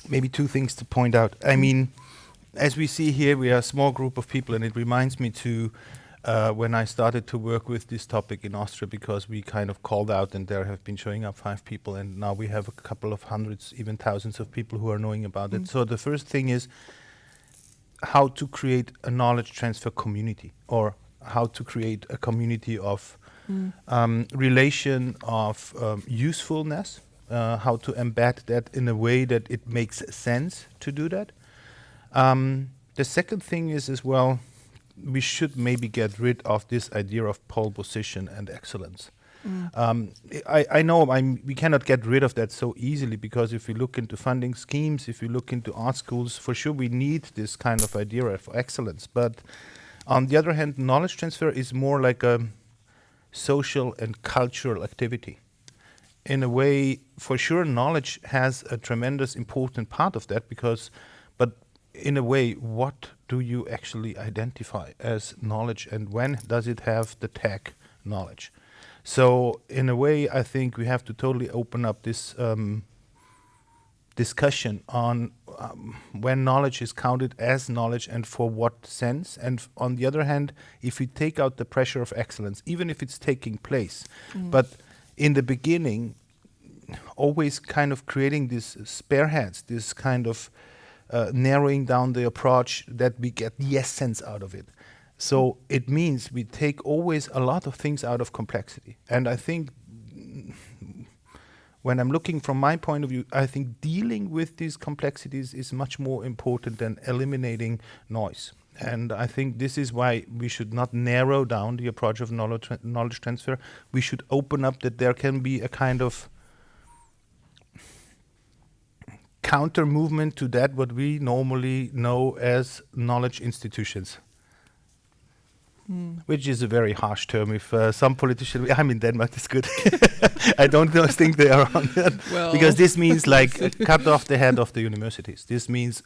Maybe two things to point out. I mean, as we see here, we are a small group of people, and it reminds me to when I started to work with this topic in Austria, because we kind of called out and there have been showing up 5 people, and now we have a couple of hundreds, even thousands of people who are knowing about it. So the first thing is how to create a knowledge transfer community, or how to create a community of relation, of usefulness, how to embed that in a way that it makes sense to do that. The second thing is as well, we should maybe get rid of this idea of pole position and excellence. I know we cannot get rid of that so easily, because if we look into funding schemes, if we look into art schools, for sure we need this kind of idea of excellence. But on the other hand, knowledge transfer is more like a social and cultural activity. In a way, for sure, knowledge has a tremendous important part of that, but in a way, what do you actually identify as knowledge, and when does it have the tag knowledge? So in a way, I think we have to totally open up this discussion on when knowledge is counted as knowledge and for what sense. And on the other hand, if we take out the pressure of excellence, even if it's taking place, but in the beginning, always kind of creating these spearheads, this kind of narrowing down the approach that we get the essence out of it. So it means we take always a lot of things out of complexity. And I think when I'm looking from my point of view, I think dealing with these complexities is much more important than eliminating noise. And I think this is why we should not narrow down the approach of knowledge transfer. We should open up that there can be a kind of counter movement to that what we normally know as knowledge institutions. Which is a very harsh term. If some politician, I'm in Denmark, it's good. I don't think they are on that. Well, because this means like cut off the head of the universities. This means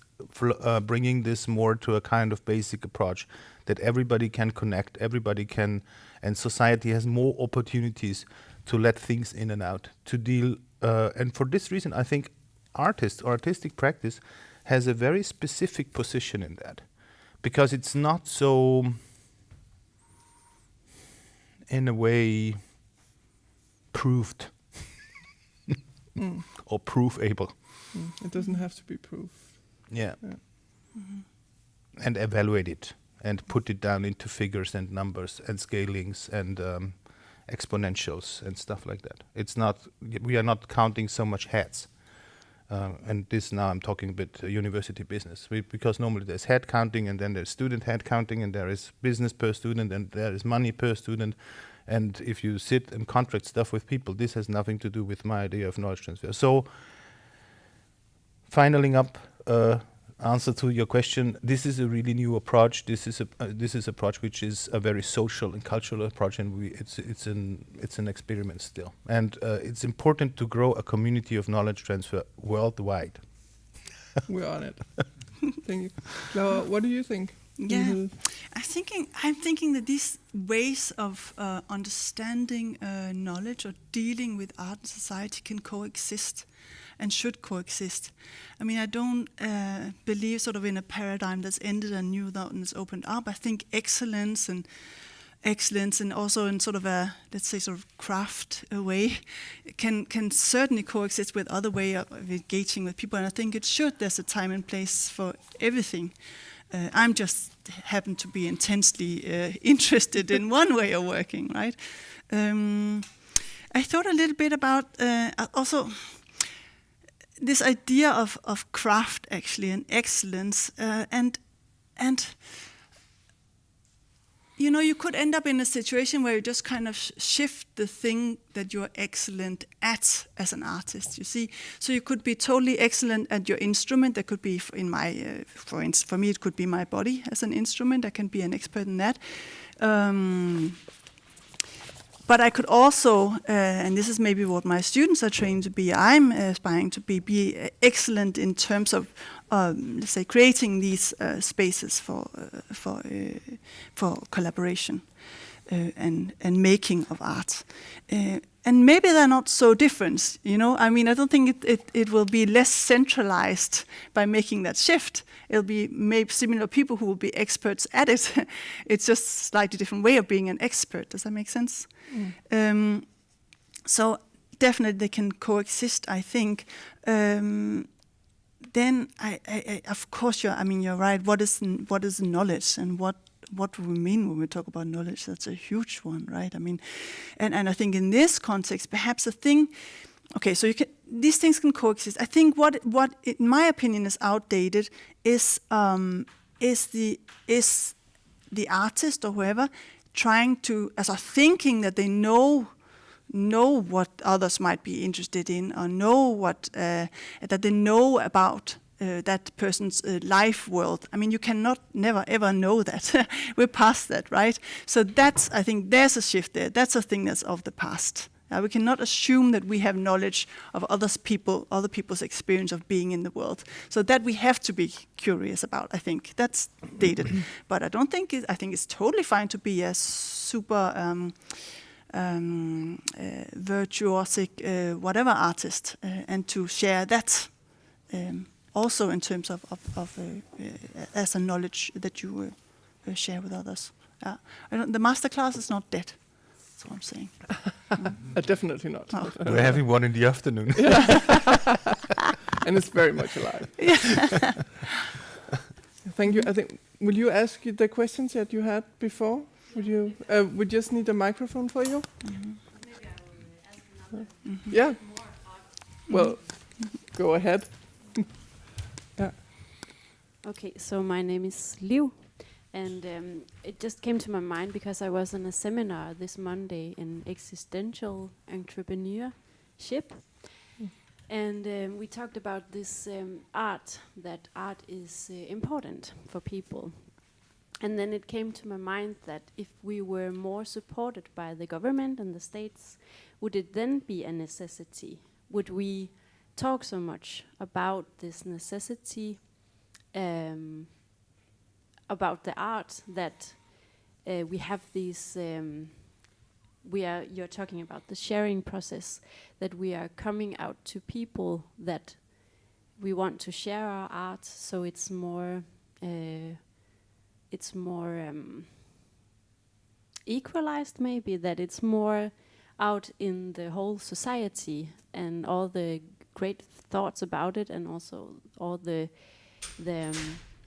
bringing this more to a kind of basic approach that everybody can connect, everybody can, and society has more opportunities to let things in and out, to deal. And for this reason, I think artists or artistic practice has a very specific position in that, because it's not so, in a way, proved or proof-able. It doesn't have to be proof. Yeah. Yeah. And evaluate it and put it down into figures and numbers and scalings and exponentials and stuff like that. It's not, we are not counting so much heads. And this now I'm talking a bit university business, because normally there's head counting and then there's student head counting and there is business per student and there is money per student. And if you sit and contract stuff with people, this has nothing to do with my idea of knowledge transfer. So, finaling up, answer to your question, this is a really new approach. This is a approach which is a very social and cultural approach, and it's an experiment still. And it's important to grow a community of knowledge transfer worldwide. We're on it. Thank you. Laura, what do you think? Yeah, Mhm. I'm thinking that these ways of understanding knowledge or dealing with art and society can coexist and should coexist. I mean, I don't believe sort of in a paradigm that's ended and new and is opened up. I think excellence and also in sort of a, let's say, sort of craft way can certainly coexist with other way of engaging with people. And I think it should. There's a time and place for everything. I'm just happen to be intensely interested in one way of working, right? I thought a little bit about also this idea of craft, actually, and excellence, and you know, you could end up in a situation where you just kind of shift the thing that you're excellent at as an artist, you see. So you could be totally excellent at your instrument. That could be, for me, it could be my body as an instrument. I can be an expert in that. But I could also, and this is maybe what my students are trained to be, I'm aspiring to be excellent in terms of, let's say, creating these spaces for collaboration and making of art. And maybe they're not so different, you know. I mean, I don't think it will be less centralized by making that shift. It'll be maybe similar people who will be experts at it. It's just a slightly different way of being an expert. Does that make sense? So definitely they can coexist, I think. Then I of course, you're right. What is knowledge, and what do we mean when we talk about knowledge? That's a huge one, right? I mean, and I think in this context, perhaps a thing. Okay, so these things can coexist. I think what in my opinion is outdated is the artist or whoever trying to, thinking that they know what others might be interested in, or know that they know about that person's life world. I mean, you cannot never ever know that. We're past that, right? So I think there's a shift there. That's a thing that's of the past. We cannot assume that we have knowledge of other people's experience of being in the world. So that we have to be curious about. I think that's dated. But I don't think I think it's totally fine to be a super virtuosic whatever artist and to share that also in terms of as a knowledge that you share with others. The masterclass is not dead. That's what I'm saying. Definitely not. Oh. We're having one in the afternoon. And it's very much alive. Thank you. I think, will you ask the questions that you had before? Would you? We just need a microphone for you. Maybe I will ask another. Yeah. More art. Well, go ahead. Yeah. Okay, so my name is Liv, and it just came to my mind because I was in a seminar this Monday in existential entrepreneurship, and we talked about this that art is important for people. And then it came to my mind that if we were more supported by the government and the states, would it then be a necessity? Would we talk so much about this necessity, about the art that we have these? You're talking about the sharing process, that we are coming out to people that we want to share our art, so it's more equalized, maybe, that it's more out in the whole society and all the great thoughts about it, and also all the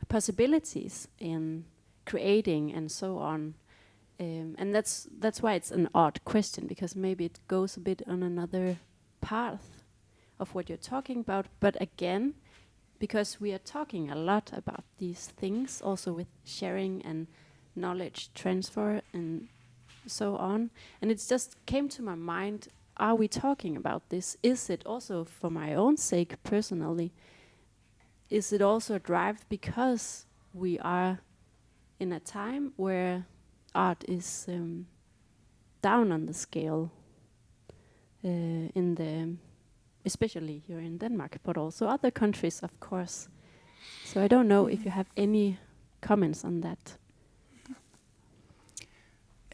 possibilities in creating and so on. And that's why it's an odd question, because maybe it goes a bit on another path of what you're talking about. But again, because we are talking a lot about these things, also with sharing and knowledge transfer and so on, and it just came to my mind, are we talking about this? Is it also, for my own sake personally, is it also a drive because we are in a time where art is down on the scale, especially here in Denmark, but also other countries, of course. So I don't know if you have any comments on that.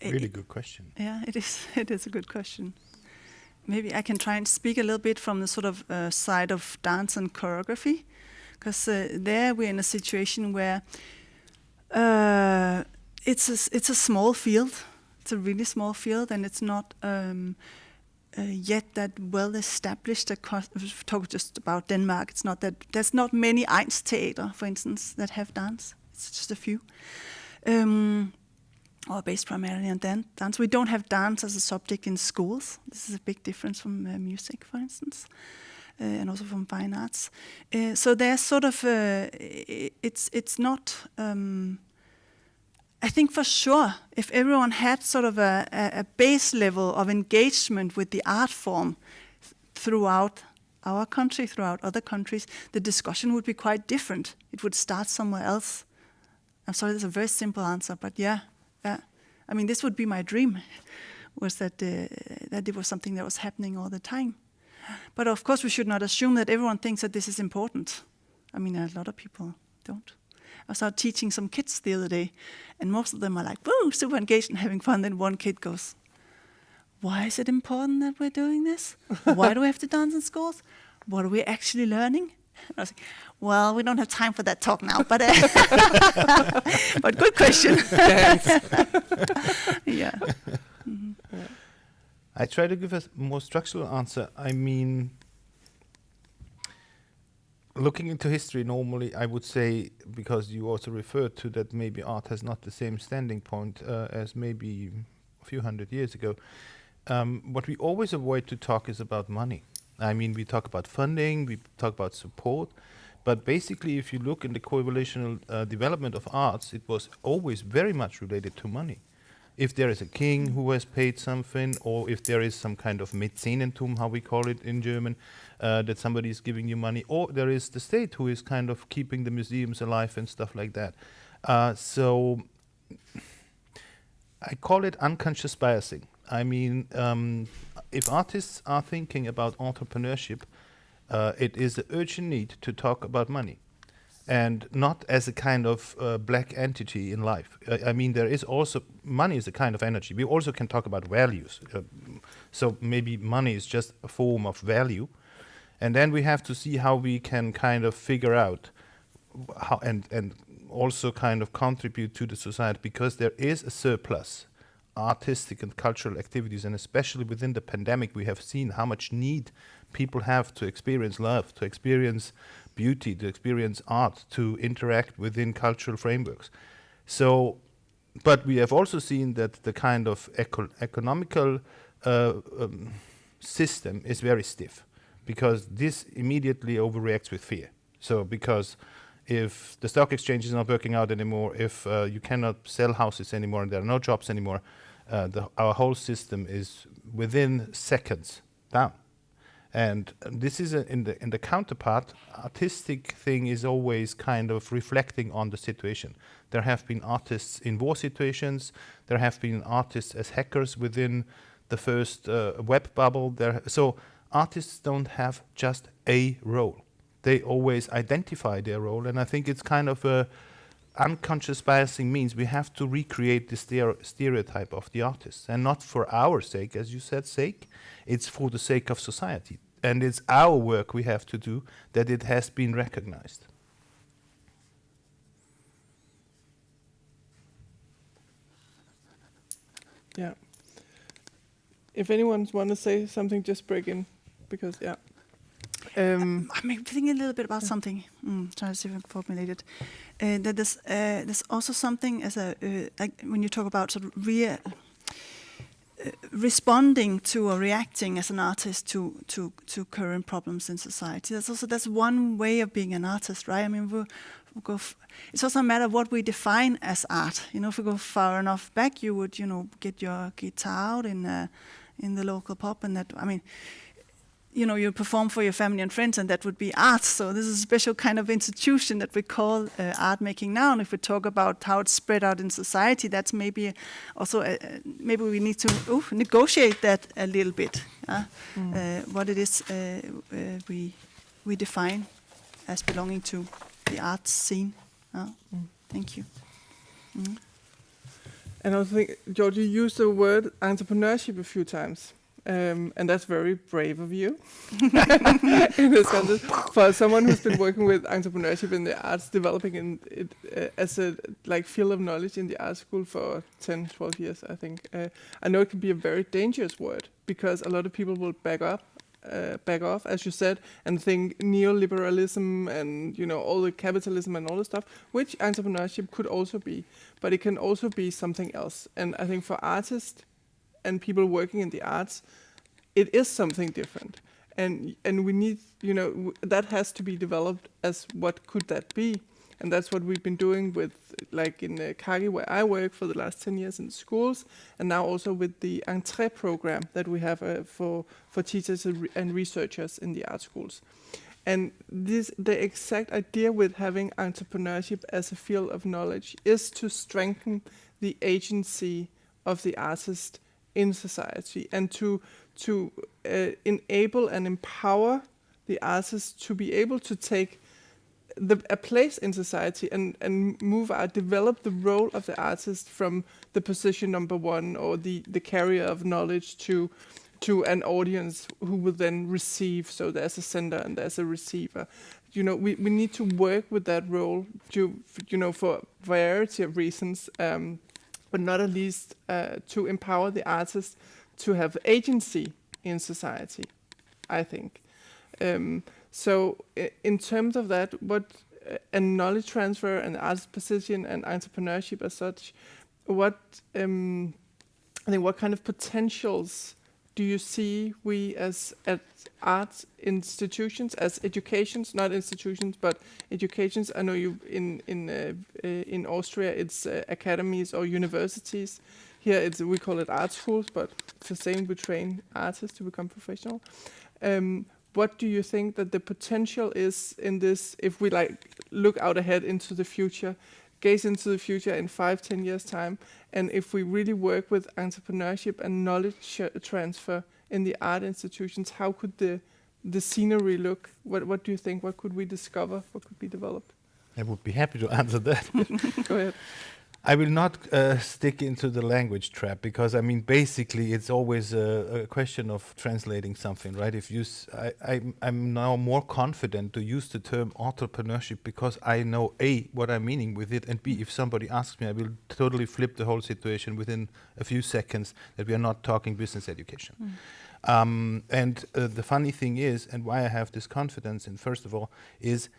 Really good question. Yeah, it is. It is a good question. Maybe I can try and speak a little bit from the sort of side of dance and choreography, because there we're in a situation where it's a small field. It's a really small field, and it's not yet that well established. Talk just about Denmark. It's not that there's not many Egnsteater, for instance, that have dance. It's just a few. Or based primarily on dance. We don't have dance as a subject in schools. This is a big difference from music, for instance, and also from fine arts. So there's sort of it's not. I think for sure, if everyone had sort of a base level of engagement with the art form throughout our country, throughout other countries, the discussion would be quite different. It would start somewhere else. I'm sorry, that's a very simple answer, but yeah. I mean, this would be my dream, was that it was something that was happening all the time. But of course, we should not assume that everyone thinks that this is important. I mean, a lot of people don't. I started teaching some kids the other day, and most of them are like, woo, super engaged and having fun. Then one kid goes, why is it important that we're doing this? Why do we have to dance in schools? What are we actually learning? I was like, well, we don't have time for that talk now, but but good question. Yeah. Mm-hmm. I try to give a more structural answer. I mean, looking into history, normally I would say, because you also referred to that maybe art has not the same standing point as maybe a few hundred years ago. What we always avoid to talk is about money. I mean, we talk about funding, we talk about support, but basically if you look in the coevolutional development of arts, it was always very much related to money. If there is a king who has paid something, or if there is some kind of Mäzenentum, how we call it in German, that somebody is giving you money, or there is the state who is kind of keeping the museums alive and stuff like that. So I call it unconscious biasing. I mean, if artists are thinking about entrepreneurship, it is an urgent need to talk about money, and not as a kind of black entity in life. I mean, there is also, money is a kind of energy. We also can talk about values. So maybe money is just a form of value. And then we have to see how we can kind of figure out how, and also kind of contribute to the society, because there is a surplus artistic and cultural activities, and especially within the pandemic we have seen how much need people have to experience love, to experience beauty, to experience art, to interact within cultural frameworks. So, but we have also seen that the kind of economical system is very stiff, because this immediately overreacts with fear. So because if the stock exchange is not working out anymore, if you cannot sell houses anymore and there are no jobs anymore, our whole system is within seconds down. And this is in the counterpart. Artistic thing is always kind of reflecting on the situation. There have been artists in war situations. There have been artists as hackers within the first web bubble. So artists don't have just a role. They always identify their role, and I think it's kind of a unconscious biasing means we have to recreate the stereotype of the artist, and not for our sake, as you said, sake. It's for the sake of society. and it's our work we have to do, that it has been recognized. Yeah. If anyone want to say something, just break in, because I'm thinking a little bit about something. Trying to see if I can formulate it. That there's also something as a like when you talk about sort of responding to or reacting as an artist to current problems in society. That's one way of being an artist, right? I mean, it's also a matter of what we define as art. You know, if we go far enough back, you would, get your guitar out in the local pub, and that, I mean, you perform for your family and friends, and that would be art. So this is a special kind of institution that we call art making now. And if we talk about how it's spread out in society, that's maybe also maybe we need to negotiate that a little bit. What it is we define as belonging to the art scene. Thank you. And I think, Georg, you used the word entrepreneurship a few times. And that's very brave of you in this context. For someone who's been working with entrepreneurship in the arts, developing it as a field of knowledge in the art school for 10, 12 years, I think. I know it can be a very dangerous word, because a lot of people will back off, as you said, and think neoliberalism and all the capitalism and all the stuff, which entrepreneurship could also be, but it can also be something else. And I think for artists and people working in the arts, it is something different, and we need, that has to be developed as what could that be, and that's what we've been doing with, in CAKI, where I work for the last 10 years in schools, and now also with the ENTRE program that we have for teachers and researchers in the art schools. And the exact idea with having entrepreneurship as a field of knowledge is to strengthen the agency of the artist in society, and to enable and empower the artist to be able to take a place in society and develop the role of the artist from the position number one, or the carrier of knowledge, to an audience who will then receive. So there's a sender and there's a receiver. We need to work with that role for a variety of reasons, but not at least to empower the artist to have agency in society, I think. So in terms of that, and knowledge transfer and artist position and entrepreneurship as such, what kind of potentials do you see we as at art institutions, as educations, not institutions, but educations? I know you in Austria it's academies or universities. Here we call it art schools, but it's the same. We train artists to become professional. What do you think that the potential is in this, if we look out ahead into the future, gaze into the future in 5-10 years time, and if we really work with entrepreneurship and knowledge transfer in the art institutions, how could the scenery look? What do you think? What could we discover? What could be developed? I would be happy to answer that. Go ahead. I will not stick into the language trap, because basically it's always a question of translating something, right? If I'm now more confident to use the term entrepreneurship because I know A, what I'm meaning with it, and B, if somebody asks me, I will totally flip the whole situation within a few seconds that we are not talking business education. And the funny thing is, and why I have this confidence, and first of all, is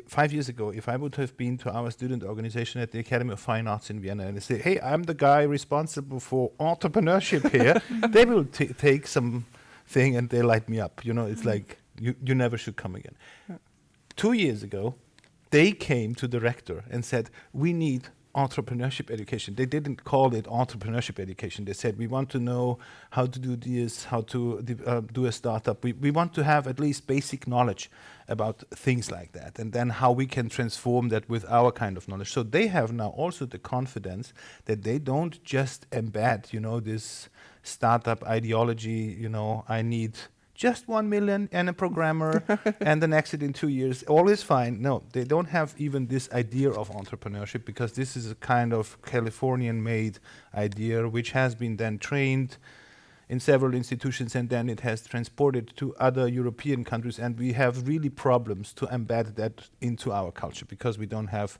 5 years ago, if I would have been to our student organization at the Academy of Fine Arts in Vienna and say, hey, I'm the guy responsible for entrepreneurship here, they will take something and they light me up. It's like, you never should come again. Yeah. 2 years ago, they came to the rector and said, we need entrepreneurship education. They didn't call it entrepreneurship education. They said, we want to know how to do this, how to do a startup. We want to have at least basic knowledge about things like that, and then how we can transform that with our kind of knowledge. So they have now also the confidence that they don't just embed, this startup ideology, I need just 1 million and a programmer and an exit in 2 years, all is fine. No, they don't have even this idea of entrepreneurship, because this is a kind of Californian-made idea which has been then trained in several institutions, and then it has transported to other European countries, and we have really problems to embed that into our culture because we don't have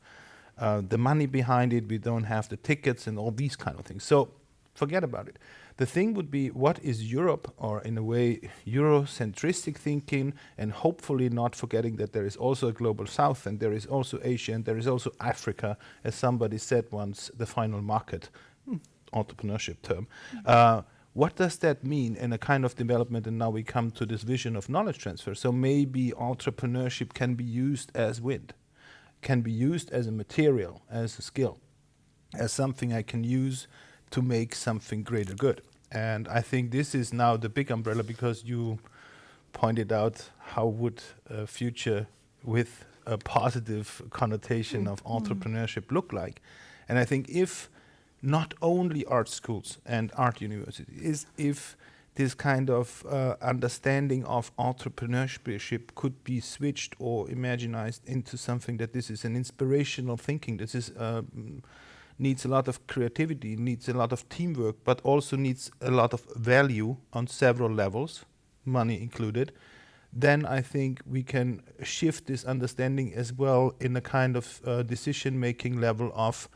the money behind it, we don't have the tickets and all these kind of things. So forget about it. The thing would be, what is Europe, or in a way Eurocentristic thinking, and hopefully not forgetting that there is also a global south, and there is also Asia, and there is also Africa, as somebody said once, the final market, entrepreneurship term. What does that mean in a kind of development? And now we come to this vision of knowledge transfer. So maybe entrepreneurship can be used as wind, can be used as a material, as a skill, as something I can use to make something greater good. And I think this is now the big umbrella, because you pointed out how would a future with a positive connotation of entrepreneurship look like. And I think if not only art schools and art universities, if this kind of understanding of entrepreneurship could be switched or imaginized into something that this is an inspirational thinking, this is needs a lot of creativity, needs a lot of teamwork, but also needs a lot of value on several levels, money included, then I think we can shift this understanding as well in a kind of decision-making level of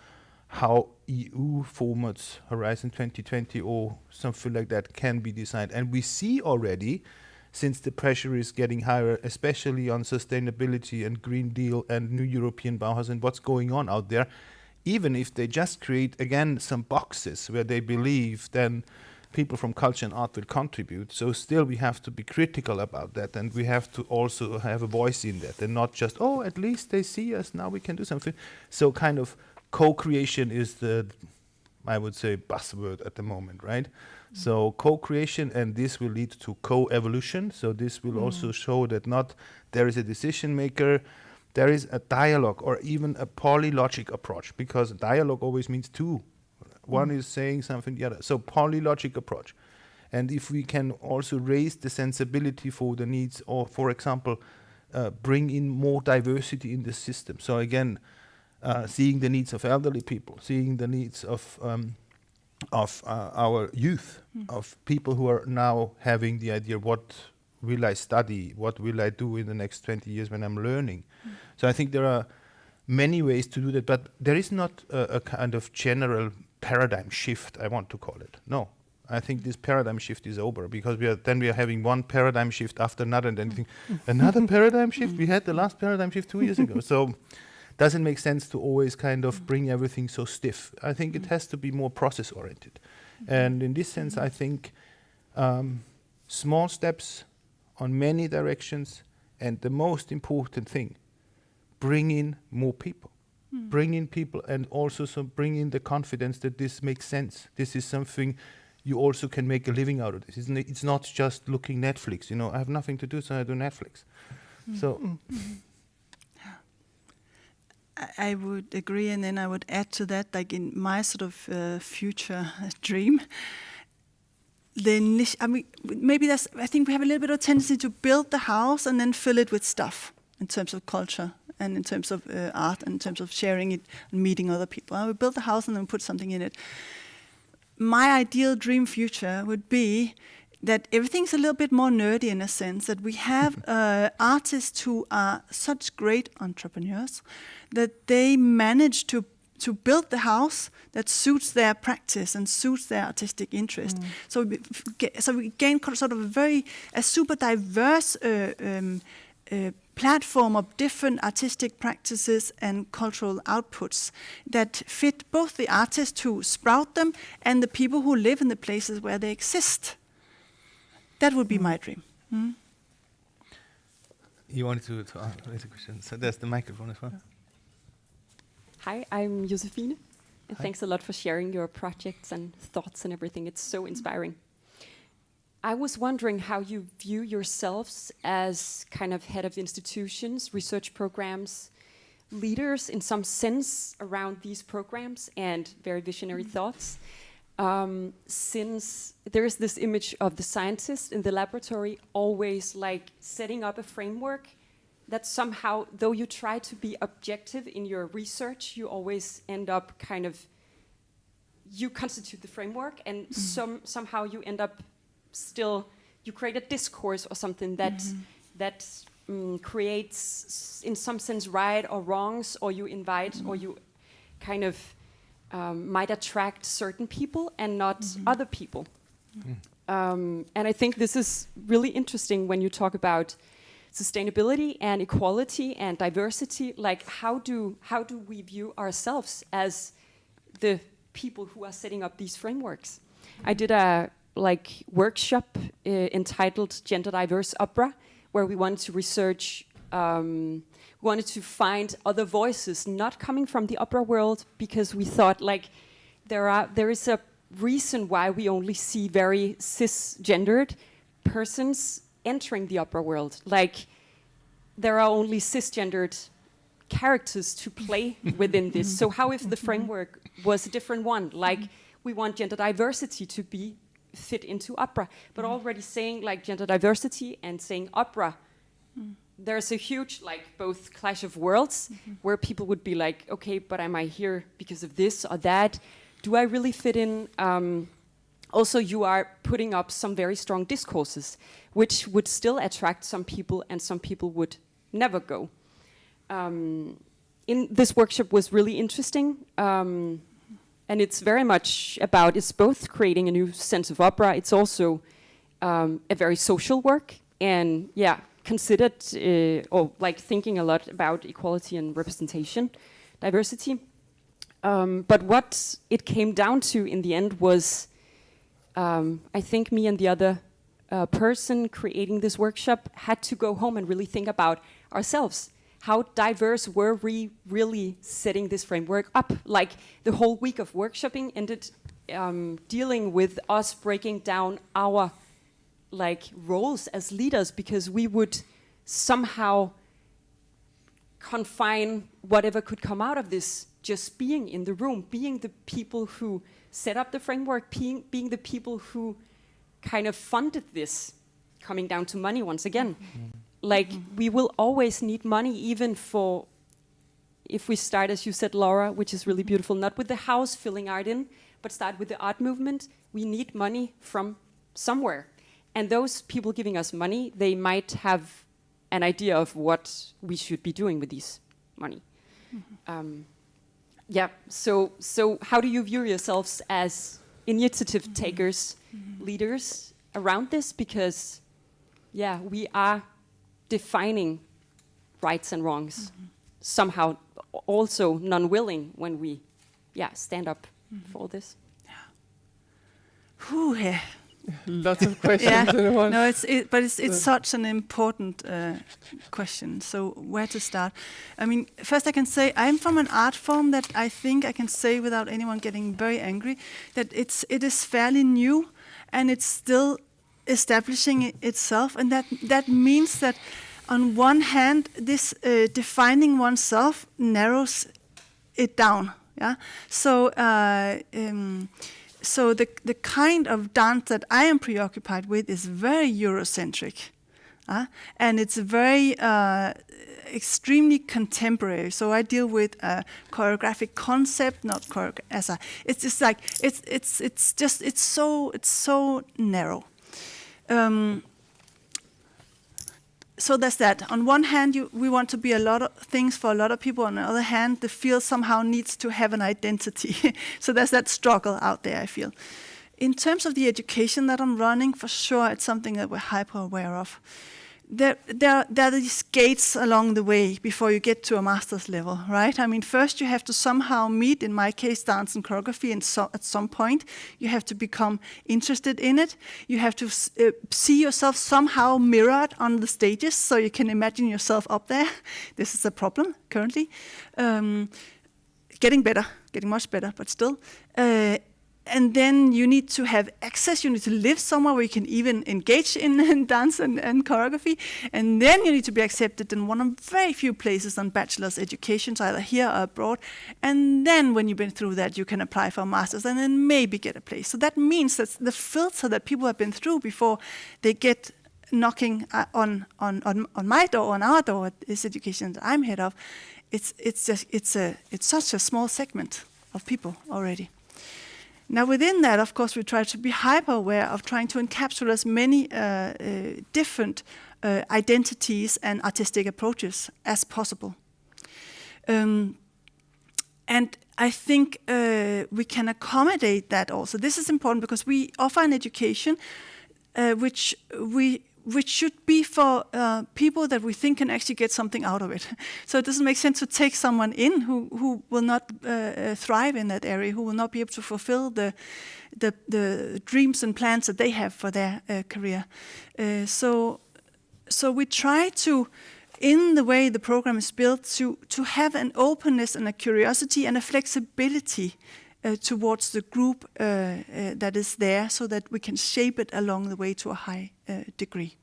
how EU formats, Horizon 2020 or something like that, can be designed. And we see already, since the pressure is getting higher, especially on sustainability and Green Deal and New European Bauhaus and what's going on out there, even if they just create, again, some boxes where they believe then people from culture and art will contribute. So still we have to be critical about that, and we have to also have a voice in that, and not just, oh, at least they see us, now we can do something. So kind of co-creation is the, I would say, buzzword at the moment, right? So co-creation, and this will lead to co-evolution. So this will also show that not there is a decision maker, there is a dialogue, or even a polylogic approach, because dialogue always means two. One is saying something, the other. So polylogic approach. And if we can also raise the sensibility for the needs, or for example, bring in more diversity in the system. So again, seeing the needs of elderly people, seeing the needs of our youth, of people who are now having the idea, what will I study? What will I do in the next 20 years when I'm learning? So I think there are many ways to do that, but there is not a kind of general paradigm shift, I want to call it. No, I think this paradigm shift is over, because we are having one paradigm shift after another, and then think, another paradigm shift? We had the last paradigm shift 2 years ago. So doesn't make sense to always kind of bring everything so stiff. I think it has to be more process oriented. And in this sense, I think small steps on many directions, and the most important thing, bring in more people. Bring in people, and also bring in the confidence that this makes sense. This is something you also can make a living out of this. Isn't it? It's not just looking Netflix. You know, I have nothing to do, so I do Netflix. So I would agree, and then I would add to that, like in my sort of future dream, maybe I think we have a little bit of tendency to build the house and then fill it with stuff in terms of culture and in terms of art and in terms of sharing it and meeting other people. We build the house and then put something in it. My ideal dream future would be that everything's a little bit more nerdy in a sense, that we have artists who are such great entrepreneurs that they manage to build the house that suits their practice and suits their artistic interest. So we gain sort of a super diverse platform of different artistic practices and cultural outputs that fit both the artists who sprout them and the people who live in the places where they exist. That would be my dream. you wanted to raise a question. So there's the microphone as well. Hi, I'm Josephine. And thanks a lot for sharing your projects and thoughts and everything. It's so inspiring. I was wondering how you view yourselves as kind of head of institutions, research programs, leaders in some sense around these programs and very visionary thoughts. Since there is this image of the scientist in the laboratory always like setting up a framework that somehow, though you try to be objective in your research, you always end up kind of, you constitute the framework and somehow you end up still, you create a discourse or something that creates, in some sense, right or wrongs, or you invite, or you kind of might attract certain people and not other people. And I think this is really interesting when you talk about sustainability and equality and diversity. Like, how do we view ourselves as the people who are setting up these frameworks? I did a workshop entitled Gender Diverse Opera, where we wanted to research, wanted to find other voices not coming from the opera world, because we thought there is a reason why we only see very cisgendered persons entering the opera world. Like, there are only cisgendered characters to play within this. So how if the framework was a different one? Like, we want gender diversity to be fit into opera, but already saying like gender diversity and saying opera, there's a huge both clash of worlds where people would be like, okay, but am I here because of this or that? Do I really fit in? Also, you are putting up some very strong discourses, which would still attract some people, and some people would never go. In this workshop was really interesting. And it's very much about, it's both creating a new sense of opera, it's also a very social work, and considered, or thinking a lot about equality and representation, diversity. But what it came down to in the end was, I think me and the other person creating this workshop had to go home and really think about ourselves. How diverse were we really setting this framework up? Like, the whole week of workshopping ended dealing with us breaking down our roles as leaders, because we would somehow confine whatever could come out of this just being in the room, being the people who set up the framework, being the people who kind of funded this, coming down to money once again. We will always need money, even for, if we start, as you said, Laura, which is really beautiful, not with the house filling art in, but start with the art movement. We need money from somewhere. And those people giving us money, they might have an idea of what we should be doing with this money. So how do you view yourselves as initiative takers, leaders around this? Because, we are defining rights and wrongs, somehow also non-willing when we stand up for this. Lots of questions in one. No, it's such an important question. So where to start? I mean, first I can say I'm from an art form that I think I can say without anyone getting very angry that it is fairly new, and it's still establishing itself, and that means that on one hand, this defining oneself narrows it down. So the kind of dance that I am preoccupied with is very Eurocentric, and it's very extremely contemporary. So I deal with a choreographic concept, not it's just like it's so narrow. So there's that. On one hand, we want to be a lot of things for a lot of people. On the other hand, the field somehow needs to have an identity. So there's that struggle out there, I feel. In terms of the education that I'm running, for sure, it's something that we're hyper aware of. There are these gates along the way before you get to a master's level, right? I mean, first you have to somehow meet, in my case, dance and choreography, and at some point you have to become interested in it. You have to see yourself somehow mirrored on the stages, so you can imagine yourself up there. This is a problem currently. Getting much better, but still. And then you need to have access, you need to live somewhere where you can even engage in dance and choreography. And then you need to be accepted in one of very few places on bachelor's education, so either here or abroad. And then when you've been through that, you can apply for a master's and then maybe get a place. So that means that the filter that people have been through before they get knocking on my door, on our door at this education that I'm head of, it's such a small segment of people already. Now, within that, of course, we try to be hyper-aware of trying to encapsulate as many different identities and artistic approaches as possible. And I think we can accommodate that also. This is important because we offer an education which should be for people that we think can actually get something out of it. So it doesn't make sense to take someone in who will not thrive in that area, who will not be able to fulfill the dreams and plans that they have for their career. So we try to, in the way the program is built, to have an openness and a curiosity and a flexibility towards the group that is there, so that we can shape it along the way to a high degree.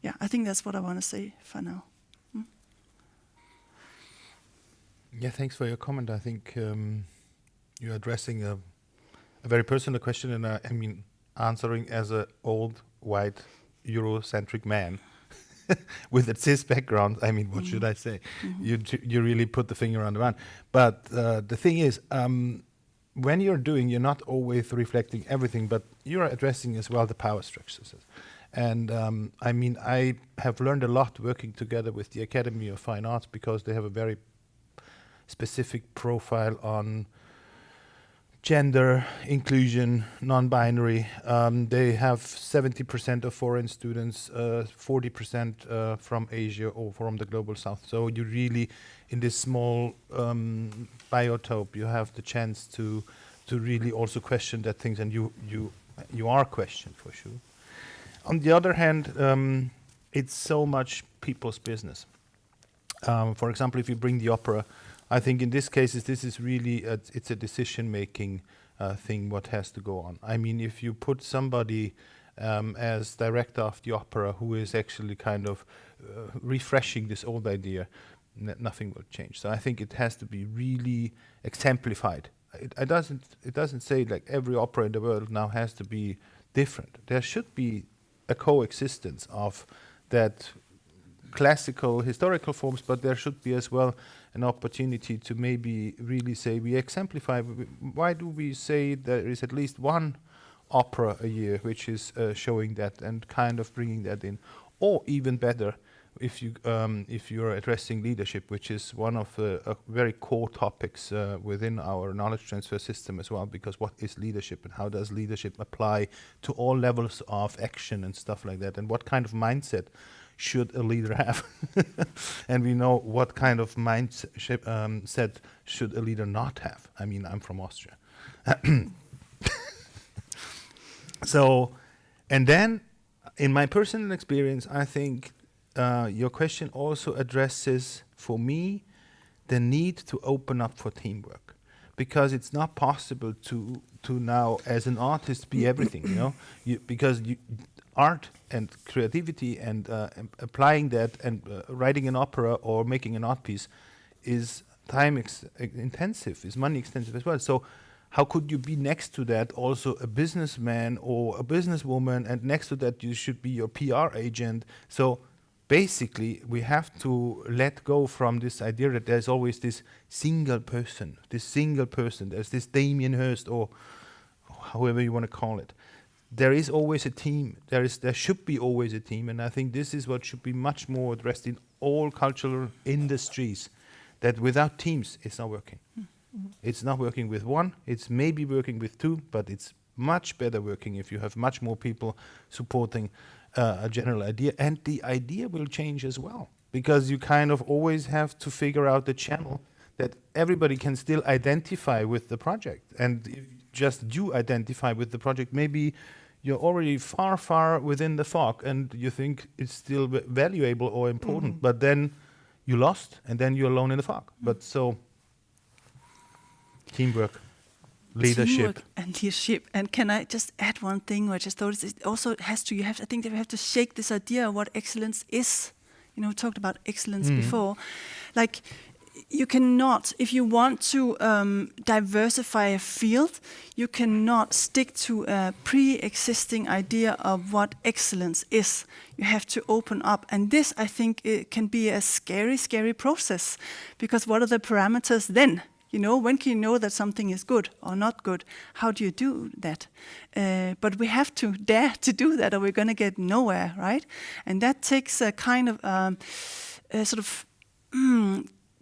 Yeah, I think that's what I want to say for now. Yeah, thanks for your comment. I think you're addressing a very personal question, and I mean, answering as an old, white, Eurocentric man with a cis background. I mean, what should I say? You really put the finger on the one. But the thing is, when you're not always reflecting everything, but you're addressing as well the power structures. And I mean, I have learned a lot working together with the Academy of Fine Arts, because they have a very specific profile on gender, inclusion, non-binary. They have 70% of foreign students, 40% from Asia or from the global south. So you really, in this small biotope, you have the chance to really also question that things, and you are questioned for sure. On the other hand, it's so much people's business. For example, if you bring the opera, I think in this case, this is really it's a decision-making thing what has to go on. I mean, if you put somebody as director of the opera who is actually kind of refreshing this old idea, nothing will change. So I think it has to be really exemplified. It doesn't say like every opera in the world now has to be different. There should be a coexistence of that classical historical forms, but there should be as well an opportunity to maybe really say we exemplify. Why do we say there is at least one opera a year which is showing that and kind of bringing that in? Or even better, if you're addressing leadership, which is one of the very core topics within our knowledge transfer system as well, because what is leadership and how does leadership apply to all levels of action and stuff like that, and what kind of mindset should a leader have? And we know what kind of mindset should a leader not have. I mean, I'm from Austria. So, and then in my personal experience, I think your question also addresses, for me, the need to open up for teamwork, because it's not possible to now, as an artist, be everything, you know, because art and creativity and applying that and writing an opera or making an art piece is time intensive, is money extensive as well. So how could you be next to that also a businessman or a businesswoman, and next to that you should be your PR agent? So basically we have to let go from this idea that there's always this single person, there's this Damien Hirst or however you want to call it. There is always a team. There should be always a team, and I think this is what should be much more addressed in all cultural industries. That without teams, it's not working. It's not working with one. It's maybe working with two, but it's much better working if you have much more people supporting a general idea, and the idea will change as well, because you kind of always have to figure out the channel that everybody can still identify with the project, and if just you identify with the project, maybe you're already far within the fog and you think it's still valuable or important, but then you lost and then you're alone in the fog. But so teamwork, leadership. Teamwork and leadership. And can I just add one thing where I just thought it also has to, I think that we have to shake this idea of what excellence is. You know, we talked about excellence before. Like, you cannot, if you want to diversify a field, you cannot stick to a pre-existing idea of what excellence is. You have to open up. And this, I think, it can be a scary process, because what are the parameters then? When can you know that something is good or not good? How do you do that? But we have to dare to do that, or we're going to get nowhere, right? And that takes a kind of sort of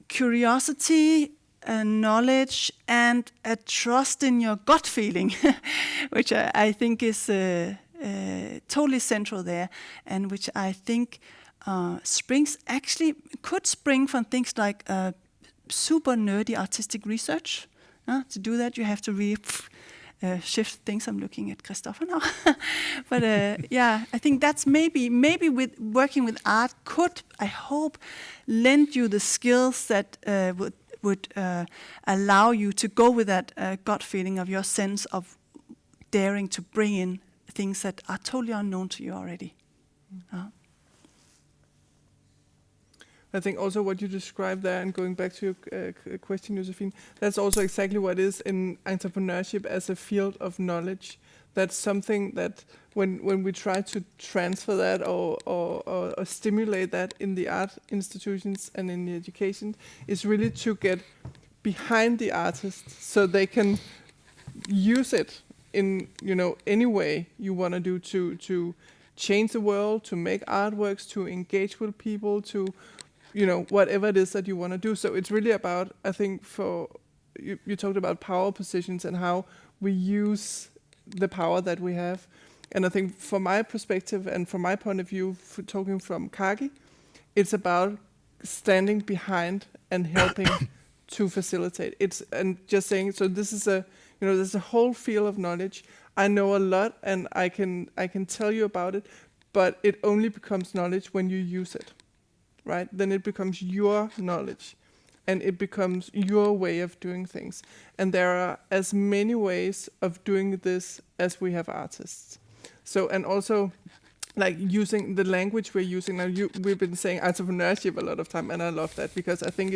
curiosity, knowledge, and a trust in your gut feeling, which I think is totally central there, and which I think could spring from things like super nerdy artistic research. To do that, you have to really shift things. I'm looking at Christopher now. But I think that's maybe with working with art could, I hope, lend you the skills that would allow you to go with that gut feeling of your sense of daring to bring in things that are totally unknown to you already. I think also what you described there, and going back to your question, Josephine, that's also exactly what is in entrepreneurship as a field of knowledge. That's something that when we try to transfer that or stimulate that in the art institutions and in the education, is really to get behind the artists so they can use it in any way you want to do to change the world, to make artworks, to engage with people, to whatever it is that you want to do. So it's really about, I think, you talked about power positions and how we use the power that we have. And I think from my perspective and from my point of view, talking from CAKI, it's about standing behind and helping to facilitate. And just saying, so this is there's a whole field of knowledge. I know a lot and I can tell you about it, but it only becomes knowledge when you use it. Right? Then it becomes your knowledge and it becomes your way of doing things. And there are as many ways of doing this as we have artists. So, and also like using the language we're using now, we've been saying entrepreneurship a lot of time, and I love that because I think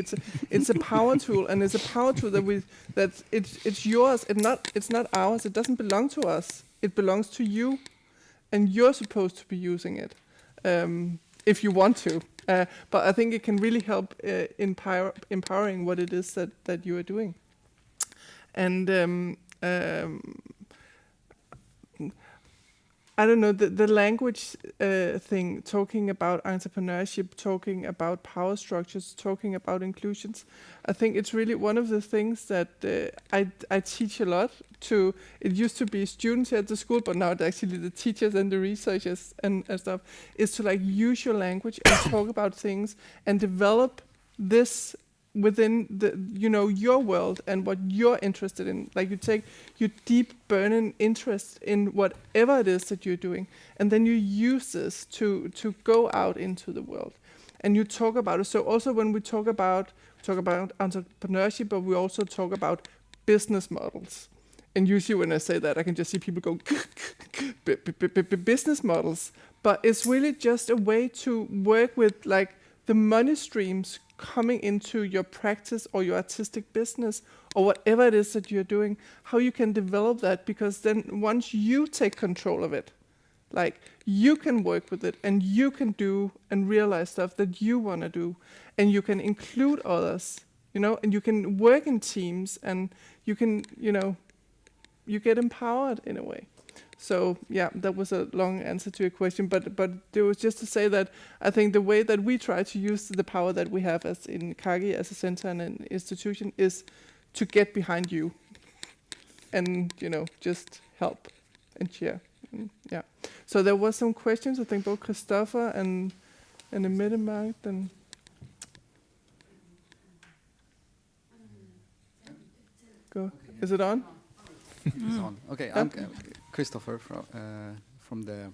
it's a power tool, and it's a power tool that it's yours. It's not ours. It doesn't belong to us. It belongs to you, and you're supposed to be using it if you want to. But I think it can really help empowering what it is that you are doing. And I don't know, the language thing, talking about entrepreneurship, talking about power structures, talking about inclusions, I think it's really one of the things that I teach a lot to. It used to be students at the school, but now it's actually the teachers and the researchers and stuff, is to like use your language and talk about things and develop this within the your world and what you're interested in. Like you take your deep burning interest in whatever it is that you're doing, and then you use this to go out into the world and you talk about it. So also when we talk about entrepreneurship, but we also talk about business models. And usually when I say that, I can just see people go business models, but it's really just a way to work with like the money streams coming into your practice or your artistic business or whatever it is that you're doing, how you can develop that, because then once you take control of it, like you can work with it and you can do and realize stuff that you want to do, and you can include others, and you can work in teams, and you can, you get empowered in a way. So yeah, that was a long answer to your question, but it was just to say that I think the way that we try to use the power that we have as in CAKI as a center and an institution is to get behind you and just help and cheer. Yeah. So there was some questions, I think both Christopher and Middemark and go. Is it on? It's on. Okay, I'm Christopher from the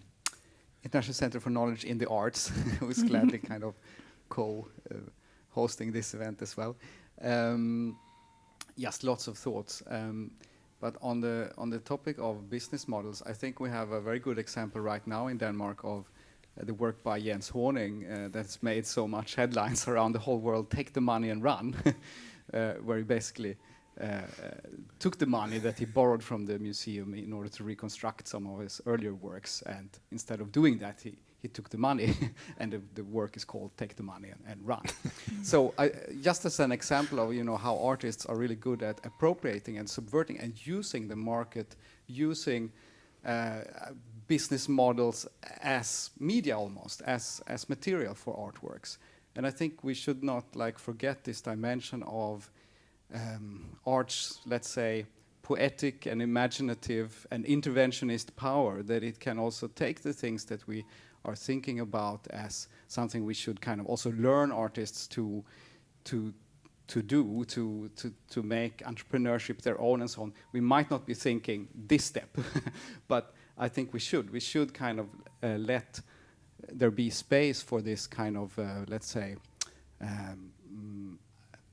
International Center for Knowledge in the Arts, who is gladly kind of co-hosting this event as well. Yes, lots of thoughts. But on the topic of business models, I think we have a very good example right now in Denmark of the work by Jens Horning that's made so much headlines around the whole world. Take the money and run, where he basically took the money that he borrowed from the museum in order to reconstruct some of his earlier works, and instead of doing that, he he took the money, and the work is called "Take the Money and Run." So, just as an example of how artists are really good at appropriating and subverting and using the market, using business models as media, almost as material for artworks. And I think we should not forget this dimension of art's, let's say, poetic and imaginative and interventionist power, that it can also take the things that we are thinking about as something we should kind of also learn artists to do, to make entrepreneurship their own and so on. We might not be thinking this step, but I think we should kind of let there be space for this kind of, let's say,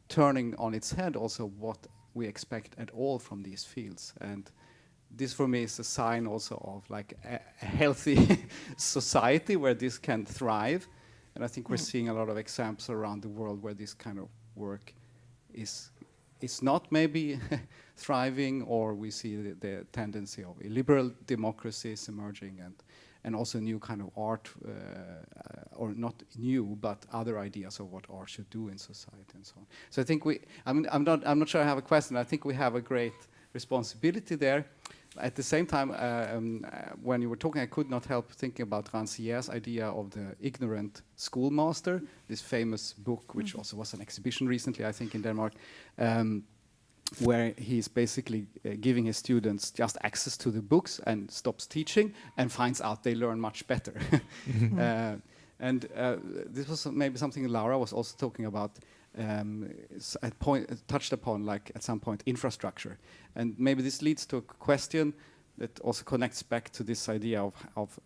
turning on its head also what we expect at all from these fields. And this for me is a sign also of a healthy society where this can thrive. And I think we're seeing a lot of examples around the world where this kind of work is not maybe thriving, or we see the tendency of liberal democracies emerging, and also new kind of art, or not new, but other ideas of what art should do in society and so on. So I think I'm not sure I have a question. I think we have a great responsibility there. At the same time, when you were talking, I could not help thinking about Rancière's idea of the ignorant schoolmaster, this famous book, which also was an exhibition recently, I think, in Denmark, where he's basically giving his students just access to the books and stops teaching, and finds out they learn much better. This was maybe something Laura was also talking about, touched upon, at some point, infrastructure. And maybe this leads to a question that also connects back to this idea of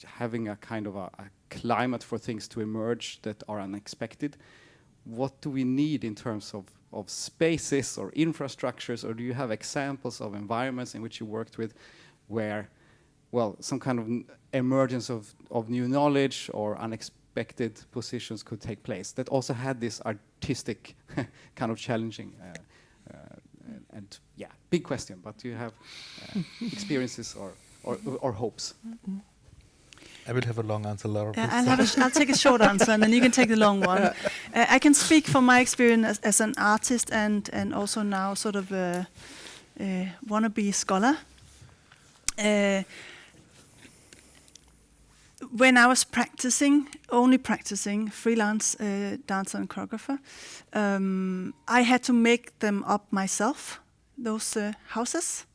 having a kind of a climate for things to emerge that are unexpected. What do we need in terms of spaces or infrastructures, or do you have examples of environments in which you worked with where, well, some kind of emergence of new knowledge or unexpected positions could take place that also had this artistic kind of challenging and big question, but do you have experiences or hopes? I will have a long answer, Laura. I'll take a short answer, and then you can take the long one. I can speak from my experience as an artist, and also now sort of a wannabe scholar. When I was only practicing freelance dancer and choreographer, I had to make them up myself, those houses.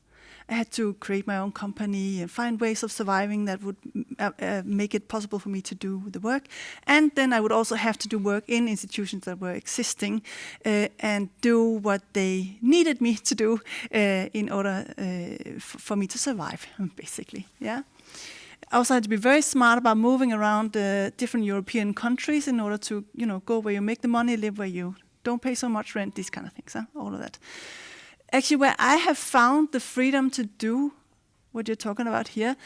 I had to create my own company and find ways of surviving that would make it possible for me to do the work. And then I would also have to do work in institutions that were existing and do what they needed me to do in order for me to survive, basically. Yeah. I also had to be very smart about moving around different European countries in order to, go where you make the money, live where you don't pay so much rent, these kind of things, all of that. Actually, where I have found the freedom to do what you're talking about here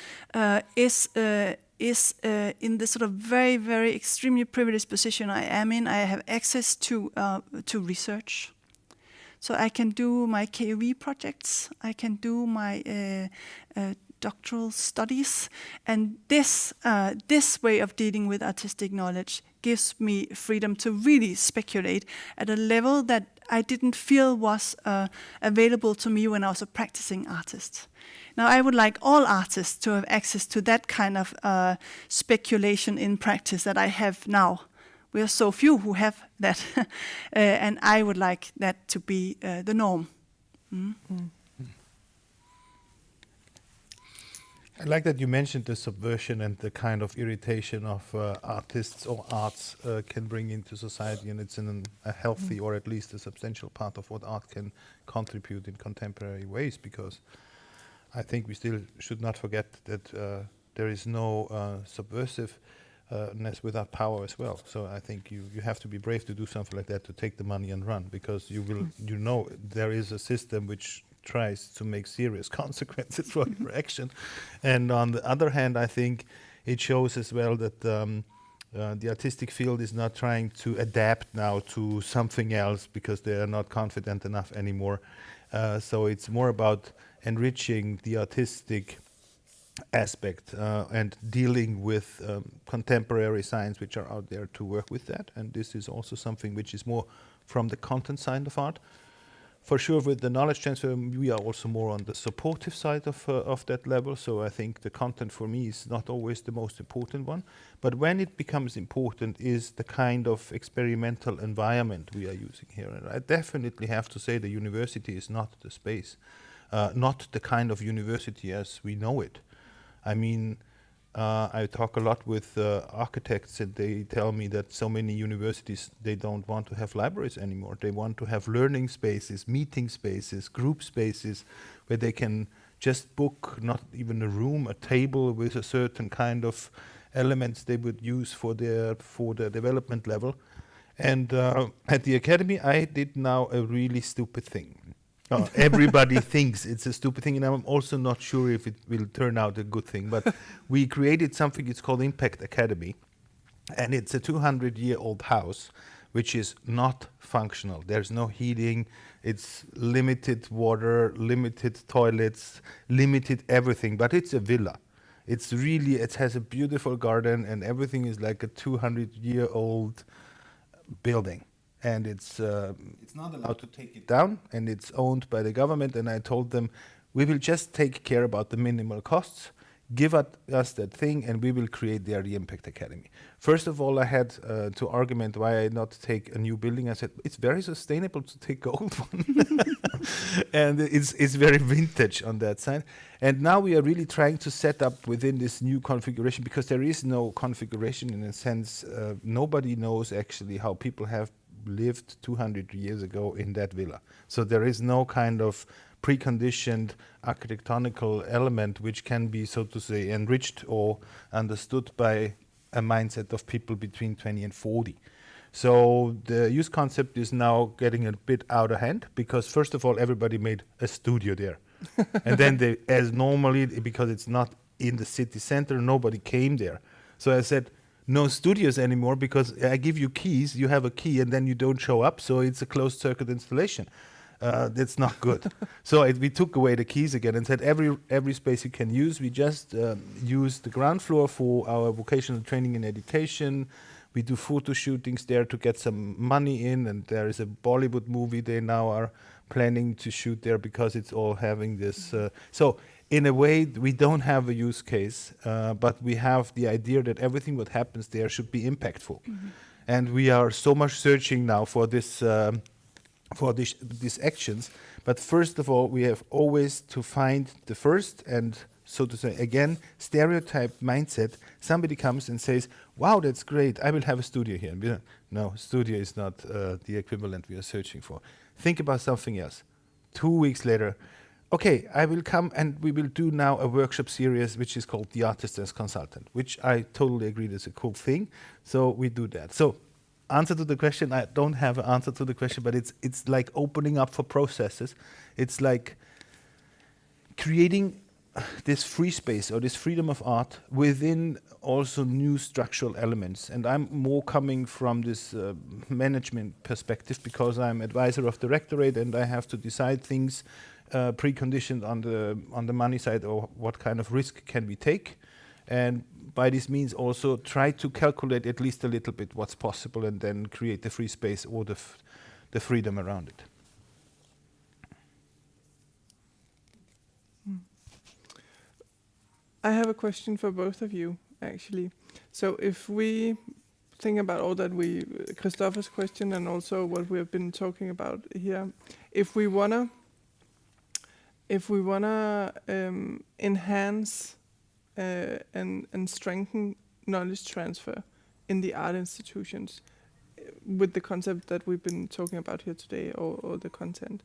is in the sort of very, very extremely privileged position I am in. I have access to research. So I can do my KOV projects. I can do my doctoral studies, and this way of dealing with artistic knowledge gives me freedom to really speculate at a level that I didn't feel was available to me when I was a practicing artist. Now, I would like all artists to have access to that kind of speculation in practice that I have now. We are so few who have that, and I would like that to be the norm. I like that you mentioned the subversion and the kind of irritation of artists or arts can bring into society, and it's in a healthy or at least a substantial part of what art can contribute in contemporary ways, because I think we still should not forget that there is no subversiveness without power as well. So I think you have to be brave to do something like that, to take the money and run, because there is a system which tries to make serious consequences for your action. And on the other hand, I think it shows as well that the artistic field is not trying to adapt now to something else because they are not confident enough anymore. So it's more about enriching the artistic aspect and dealing with contemporary science which are out there to work with that. And this is also something which is more from the content side of art. For sure, with the knowledge transfer, we are also more on the supportive side of that level. So I think the content for me is not always the most important one. But when it becomes important is the kind of experimental environment we are using here. And I definitely have to say the university is not the space, not the kind of university as we know it. I mean, I talk a lot with architects, and they tell me that so many universities, they don't want to have libraries anymore. They want to have learning spaces, meeting spaces, group spaces, where they can just book not even a room, a table with a certain kind of elements they would use for their development level. And at the academy, I did now a really stupid thing. Everybody thinks it's a stupid thing, and I'm also not sure if it will turn out a good thing. But we created something, it's called Impact Academy, and it's a 200-year-old house, which is not functional. There's no heating, it's limited water, limited toilets, limited everything, but it's a villa. It's really, it has a beautiful garden, and everything is like a 200-year-old building. And it's not allowed to take it down, and it's owned by the government. And I told them, we will just take care about the minimal costs, give us that thing, and we will create there the Impact Academy. First of all, I had to argument why I not take a new building. I said, it's very sustainable to take an old one. And it's very vintage on that side. And now we are really trying to set up within this new configuration, because there is no configuration in a sense. Nobody knows actually how people have lived 200 years ago in that villa. So there is no kind of preconditioned architectonical element which can be, so to say, enriched or understood by a mindset of people between 20 and 40. So the use concept is now getting a bit out of hand, because first of all, everybody made a studio there. And then they, as normally, because it's not in the city center, nobody came there. So I said, no studios anymore, because I give you keys, you have a key, and then you don't show up, so it's a closed circuit installation. That's not good. So we took away the keys again and said every space you can use. We just use the ground floor for our vocational training and education. We do photo shootings there to get some money in, and there is a Bollywood movie they now are planning to shoot there, because it's all having this. So in a way, we don't have a use case, but we have the idea that everything what happens there should be impactful. Mm-hmm. And we are so much searching now for this, these actions. But first of all, we have always to find the first and, so to say, again, stereotype mindset. Somebody comes and says, wow, that's great, I will have a studio here. And we don't, no, studio is not the equivalent we are searching for. Think about something else. 2 weeks later, okay, I will come and we will do now a workshop series which is called The Artist as Consultant, which I totally agree is a cool thing. So we do that. So answer to the question, I don't have an answer to the question, but it's like opening up for processes. It's like creating this free space or this freedom of art within also new structural elements. And I'm more coming from this management perspective, because I'm advisor of the Rectorate and I have to decide things preconditioned on the money side, or what kind of risk can we take. And by this means also try to calculate at least a little bit what's possible, and then create the free space or the freedom around it. I have a question for both of you, actually. So if we think about all that Christopher's question and also what we have been talking about here, if we wanna enhance and strengthen knowledge transfer in the art institutions with the concept that we've been talking about here today, or the content,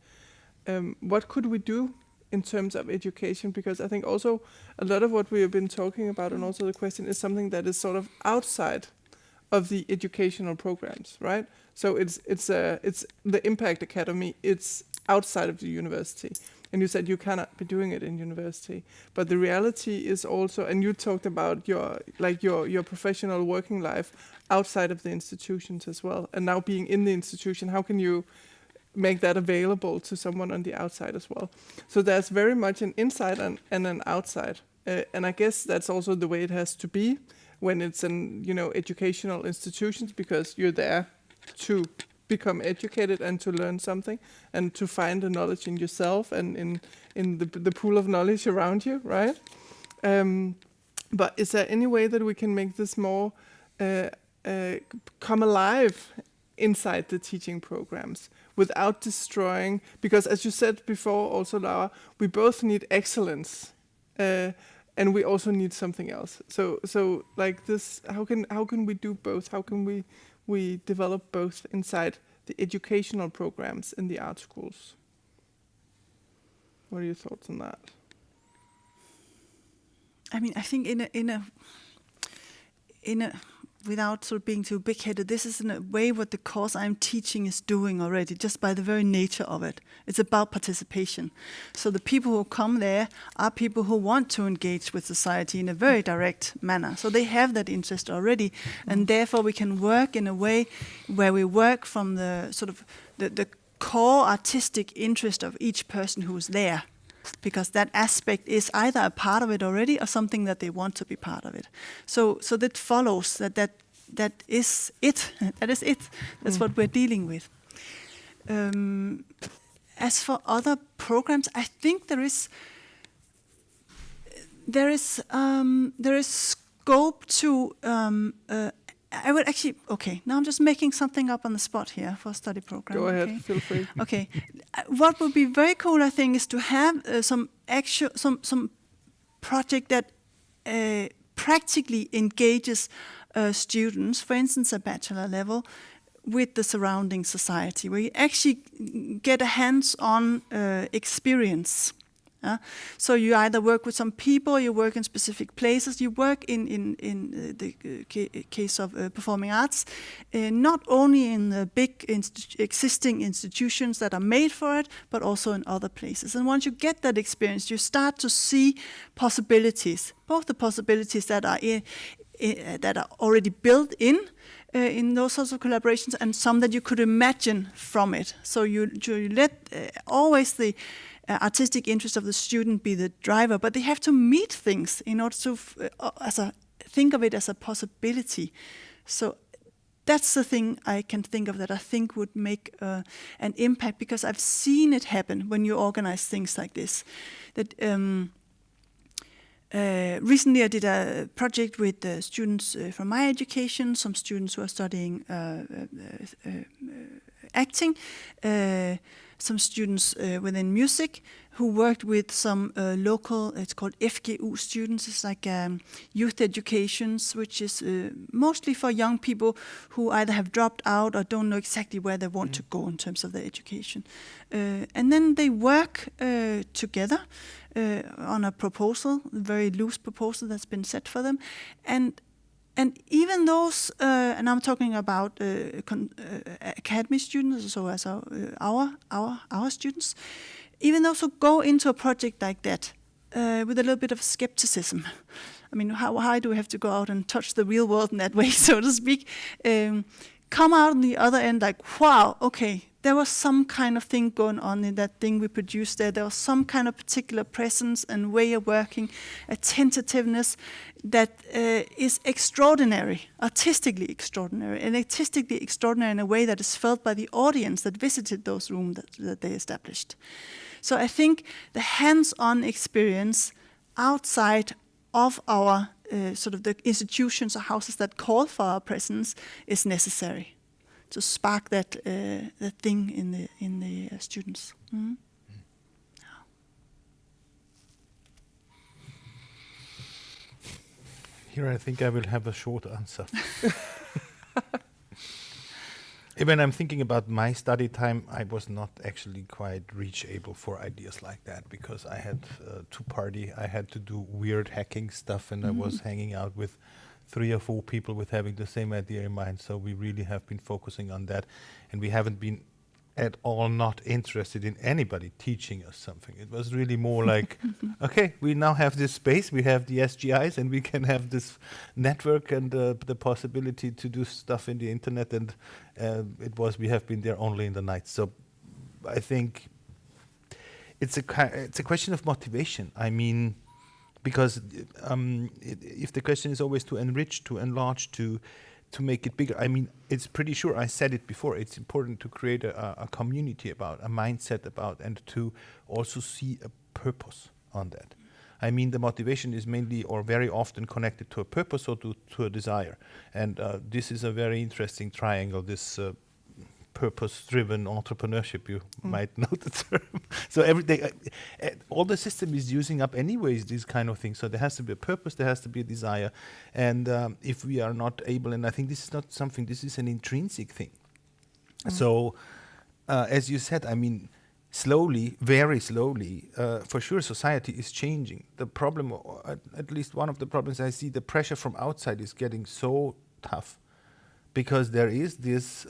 what could we do in terms of education? Because I think also a lot of what we have been talking about, and also the question, is something that is sort of outside of the educational programs, right? So it's the Impact Academy. It's outside of the university, and you said you cannot be doing it in university. But the reality is also, and you talked about your professional working life outside of the institutions as well, and now being in the institution, how can you make that available to someone on the outside as well? So there's very much an inside and an outside And I guess that's also the way it has to be when it's in, educational institutions, because you're there to become educated and to learn something and to find the knowledge in yourself and in the pool of knowledge around you, right? But is there any way that we can make this more come alive inside the teaching programs without destroying? Because as you said before also, Laura, we both need excellence and we also need something else. So like this, how can we do both? How can we develop both inside the educational programs in the art schools? What are your thoughts on that? I mean, I think in a without sort of being too big-headed, this is in a way what the course I'm teaching is doing already, just by the very nature of it. It's about participation. So the people who come there are people who want to engage with society in a very direct manner. So they have that interest already, and therefore we can work in a way where we work from the sort of the core artistic interest of each person who's there, because that aspect is either a part of it already or something that they want to be part of it. So that follows that is it. That is it. That's what we're dealing with. As for other programs, I think there is scope to. I would actually, now I'm just making something up on the spot here for a study program. Go ahead, okay? feel free. Okay, what would be very cool, I think, is to have some project that practically engages students, for instance, a bachelor level, with the surrounding society, where you actually get a hands-on experience. So you either work with some people, you work in specific places, you work in the case of performing arts, not only in the big existing institutions that are made for it, but also in other places. And once you get that experience, you start to see possibilities, both the possibilities that are already built in those sorts of collaborations, and some that you could imagine from it. So you let always the artistic interest of the student be the driver, but they have to meet things in order to think of it as a possibility. So that's the thing I can think of that I think would make an impact, because I've seen it happen when you organize things like this. That recently I did a project with students from my education, some students who are studying acting, some students within music who worked with some local, it's called FGU students. It's like youth educations, which is mostly for young people who either have dropped out or don't know exactly where they want to go in terms of their education. And then they work together on a proposal, a very loose proposal that's been set for them. And even those, and I'm talking about academy students, so as our students, even those who go into a project like that with a little bit of skepticism. I mean, how do we have to go out and touch the real world in that way, so to speak? Come out on the other end like, wow, okay, there was some kind of thing going on in that thing we produced there. There was some kind of particular presence and way of working, a tentativeness that is extraordinary, artistically extraordinary, and artistically extraordinary in a way that is felt by the audience that visited those rooms that they established. So I think the hands-on experience outside of our sort of the institutions or houses that call for our presence is necessary to spark that thing in the students. Mm-hmm. Here I think I will have a short answer. When I'm thinking about my study time, I was not actually quite reachable for ideas like that, because I had to party, I had to do weird hacking stuff, and I was hanging out with 3 or 4 people with having the same idea in mind. So we really have been focusing on that, and we haven't been at all not interested in anybody teaching us something. It was really more like, okay, we now have this space, we have the SGIs, and we can have this network and the possibility to do stuff in the internet, and we have been there only in the night. So I think it's a question of motivation. I mean, because if the question is always to enrich, to enlarge, to make it bigger, I mean, it's pretty sure, I said it before, it's important to create a community about, a mindset about, and to also see a purpose on that. I mean, the motivation is mainly or very often connected to a purpose or to a desire. And this is a very interesting triangle, this purpose-driven entrepreneurship, you might know the term. So every day, all the system is using up anyways these kind of things. So there has to be a purpose, there has to be a desire. And if we are not able, and I think this is not something, this is an intrinsic thing. So as you said, I mean, slowly, very slowly, for sure society is changing. The problem, at least one of the problems I see, the pressure from outside is getting so tough because there is this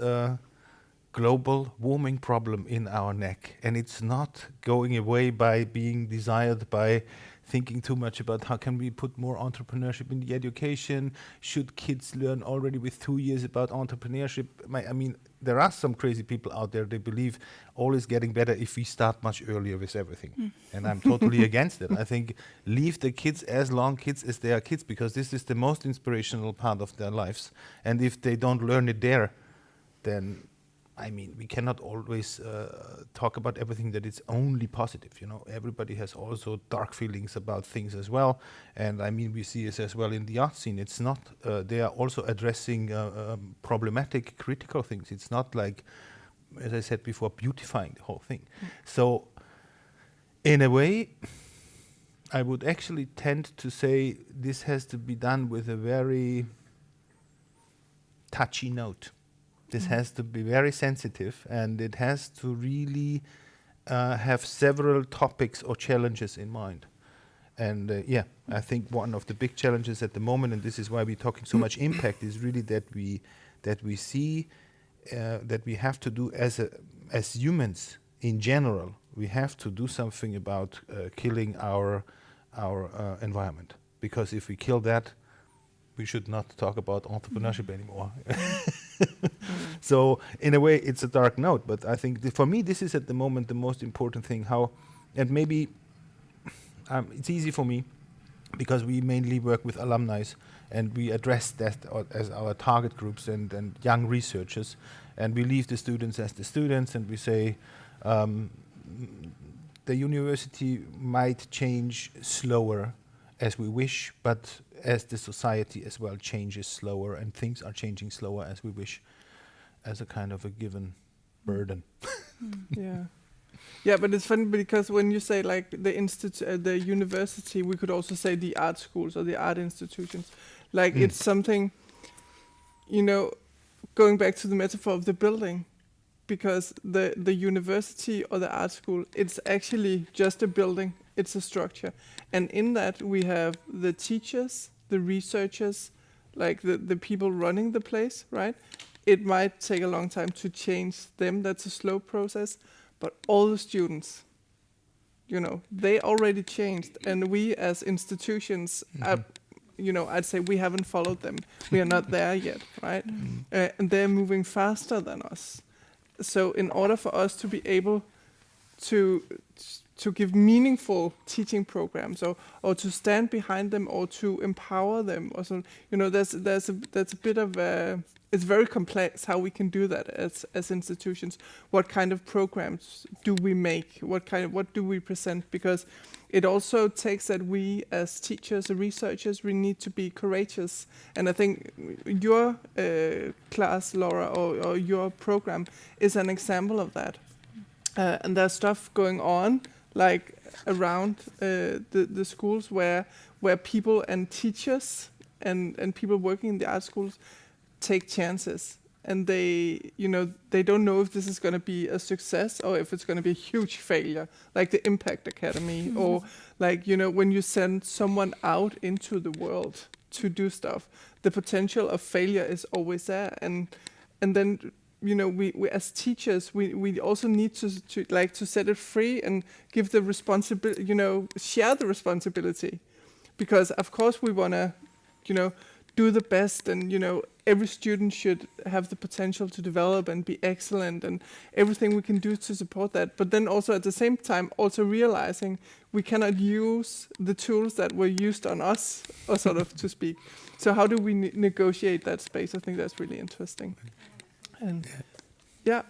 global warming problem in our neck, and it's not going away by being desired by thinking too much about how can we put more entrepreneurship in the education. Should kids learn already with 2 years about entrepreneurship? I mean, there are some crazy people out there, they believe all is getting better if we start much earlier with everything. And I'm totally against it. I think leave the kids as long kids as they are kids, because this is the most inspirational part of their lives. And if they don't learn it there, then I mean, we cannot always talk about everything that is only positive. You know, everybody has also dark feelings about things as well. And I mean, we see this as well in the art scene. It's not, they are also addressing problematic, critical things. It's not like, as I said before, beautifying the whole thing. So in a way, I would actually tend to say this has to be done with a very touchy note. This has to be very sensitive, and it has to really have several topics or challenges in mind. And I think one of the big challenges at the moment, and this is why we're talking so much impact, is really that we see that we have to do as humans in general, we have to do something about killing our environment. Because if we kill that, we should not talk about entrepreneurship anymore. So in a way, it's a dark note, but I think for me, this is at the moment the most important thing. And maybe it's easy for me because we mainly work with alumni, and we address that as our target groups and young researchers, and we leave the students as the students, and we say the university might change slower as we wish, but as the society as well changes slower, and things are changing slower as we wish, as a kind of a given burden. Yeah, but it's funny because when you say like the university, we could also say the art schools or the art institutions. Like it's something, you know, going back to the metaphor of the building, because the university or the art school, it's actually just a building, it's a structure. And in that we have the teachers, the researchers, like the people running the place, right? It might take a long time to change them, that's a slow process, but all the students, you know, they already changed, and we as institutions, you know, I'd say we haven't followed them. We are not there yet, right? And they're moving faster than us. So in order for us to be able to give meaningful teaching programs, or to stand behind them, or to empower them, or so, you know, that's a bit of it's very complex how we can do that as institutions. What kind of programs do we make? What do we present? Because it also takes that we as teachers or researchers, we need to be courageous. And I think your class, Laura, or your program is an example of that. And there's stuff going on like around the schools where people and teachers and people working in the art schools take chances, and they don't know if this is going to be a success or if it's going to be a huge failure, like the Impact Academy, or like, you know, when you send someone out into the world to do stuff, the potential of failure is always there, and then, you know, we as teachers, we also need to set it free and give the responsibility, you know, share the responsibility, because of course we want to, you know, do the best, and every student should have the potential to develop and be excellent, and everything we can do to support that. But then also at the same time, also realizing we cannot use the tools that were used on us, or sort of to speak. So how do we negotiate that space? I think that's really interesting. And yeah,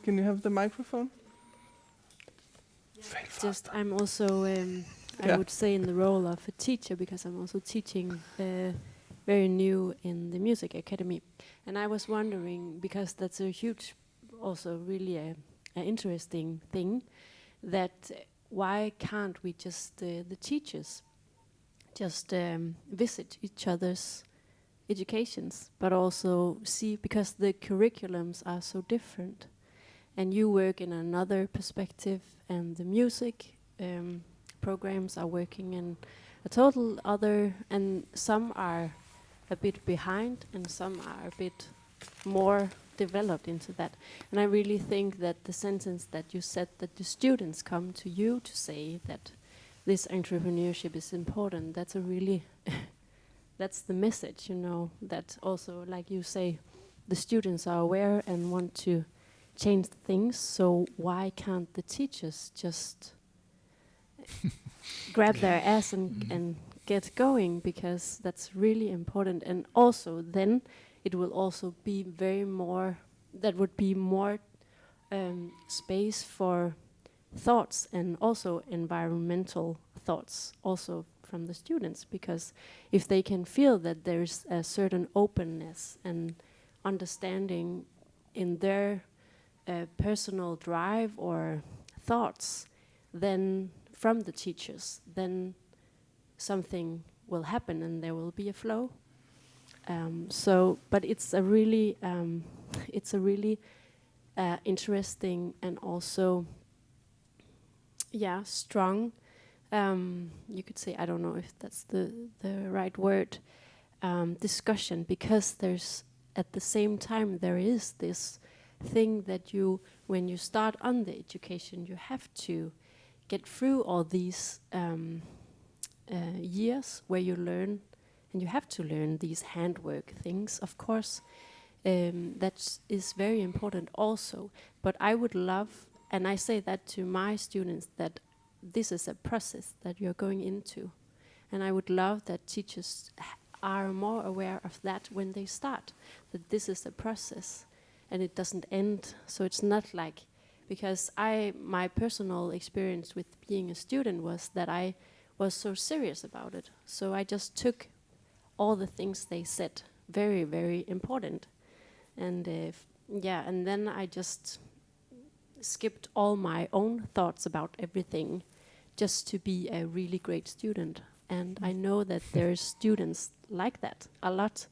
can you have the microphone? Just, I'm also, I would say, in the role of a teacher, because I'm also teaching very new in the music academy. And I was wondering, because that's a huge, also really a interesting thing, that why can't we just, the teachers, just visit each other's educations, but also see, because the curriculums are so different, and you work in another perspective, and the music programs are working in a total other, and some are a bit behind, and some are a bit more developed into that. And I really think that the sentence that you said, that the students come to you to say that this entrepreneurship is important, that's a really, that's the message, that also, like you say, the students are aware and want to change things, so why can't the teachers just grab their ass and get going, because that's really important. And also then it will also be that would be more space for thoughts, and also environmental thoughts also from the students, because if they can feel that there's a certain openness and understanding in their personal drive or thoughts, then from the teachers, then something will happen and there will be a flow. But it's a really interesting and also, strong. You could say, I don't know if that's the right word, discussion, because there's at the same time there is this thing that when you start on the education, you have to get through all these years where you learn, and you have to learn these handwork things, of course. That is very important also. But I would love, and I say that to my students, that this is a process that you're going into. And I would love that teachers are more aware of that when they start, that this is a process and it doesn't end. So it's not like, because my personal experience with being a student was that I was so serious about it. So I just took all the things they said very, very important. And and then I just skipped all my own thoughts about everything just to be a really great student. And I know that there's students like that a lot,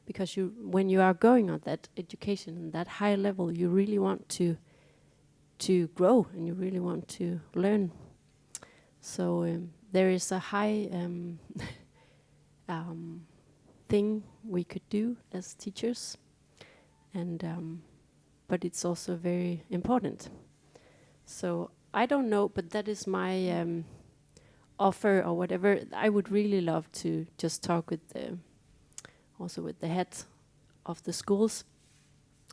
because when you are going on that education, that high level, you really want to grow and you really want to learn. So there is a high thing we could do as teachers, and but it's also very important. So I don't know, but that is my offer or whatever. I would really love to just talk with the head of the schools.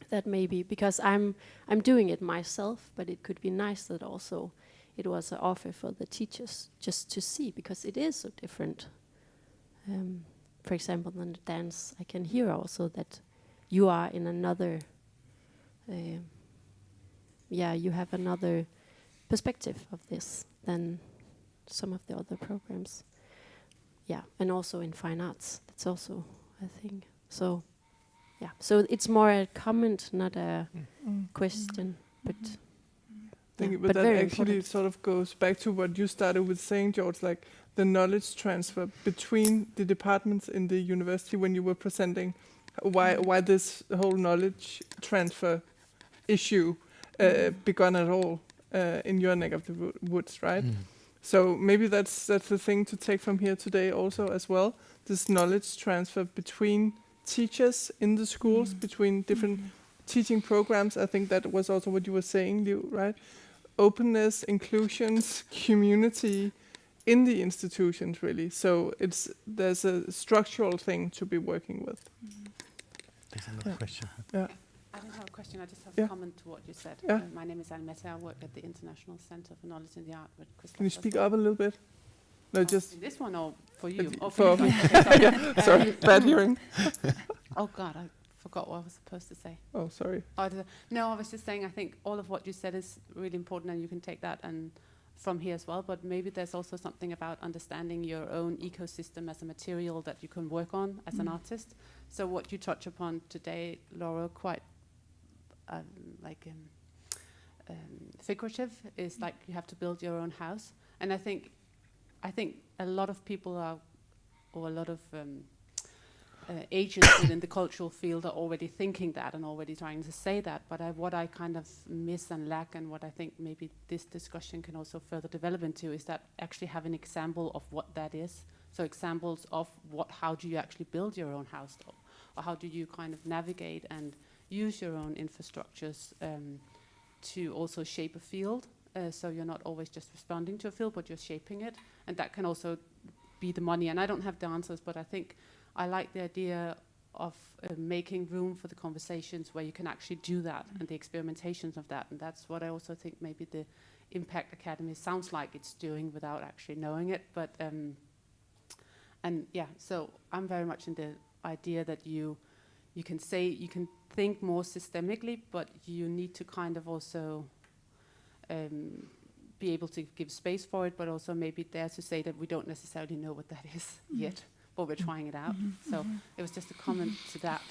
That maybe, because I'm doing it myself, but it could be nice that also it was an offer for the teachers just to see, because it is so different. For example, in the dance, I can hear also that you are in another, you have another perspective of this than some of the other programs. Yeah, and also in fine arts, that's also a thing. So, so it's more a comment, not a question, but. Thank you, but that very actually important. sort of goes back to what you started with saying, George, like the knowledge transfer between the departments in the university when you were presenting why this whole knowledge transfer issue begun at all in your neck of the woods, right? So maybe that's the thing to take from here today also as well, this knowledge transfer between teachers in the schools, between different teaching programs. I think that was also what you were saying, Liv, right? Openness, inclusions, community, in the institutions really. So there's a structural thing to be working with. There's another question. Yeah. I don't have a question, I just have Yeah. a comment to what you said. Yeah. My name is Anne-Mette, I work at the International Center for Knowledge in the Art with Christoph. Can you speak up a little bit? No, just This one or for you? If- Oh, for you. me. Okay, sorry. yeah. Sorry, bad hearing. Oh God, I forgot what I was supposed to say. Oh, sorry. No, I was just saying I think all of what you said is really important and you can take that and from here as well, but maybe there's also something about understanding your own ecosystem as a material that you can work on as an artist. So what you touch upon today, Laura, quite figurative, is like you have to build your own house. And I think a lot of people are, or a lot of agents within the cultural field are already thinking that and already trying to say that. But what I kind of miss and lack, and what I think maybe this discussion can also further develop into, is that actually have an example of what that is. So examples of how do you actually build your own house, or how do you kind of navigate and use your own infrastructures to also shape a field. So you're not always just responding to a field, but you're shaping it. And that can also be the money. And I don't have the answers, but I think I like the idea of making room for the conversations where you can actually do that and the experimentations of that. And that's what I also think maybe the Impact Academy sounds like it's doing without actually knowing it. But and yeah, so I'm very much in the idea that you can think more systemically, but you need to kind of also be able to give space for it, but also maybe dare to say that we don't necessarily know what that is yet, but we're trying it out. So it was just a comment to that.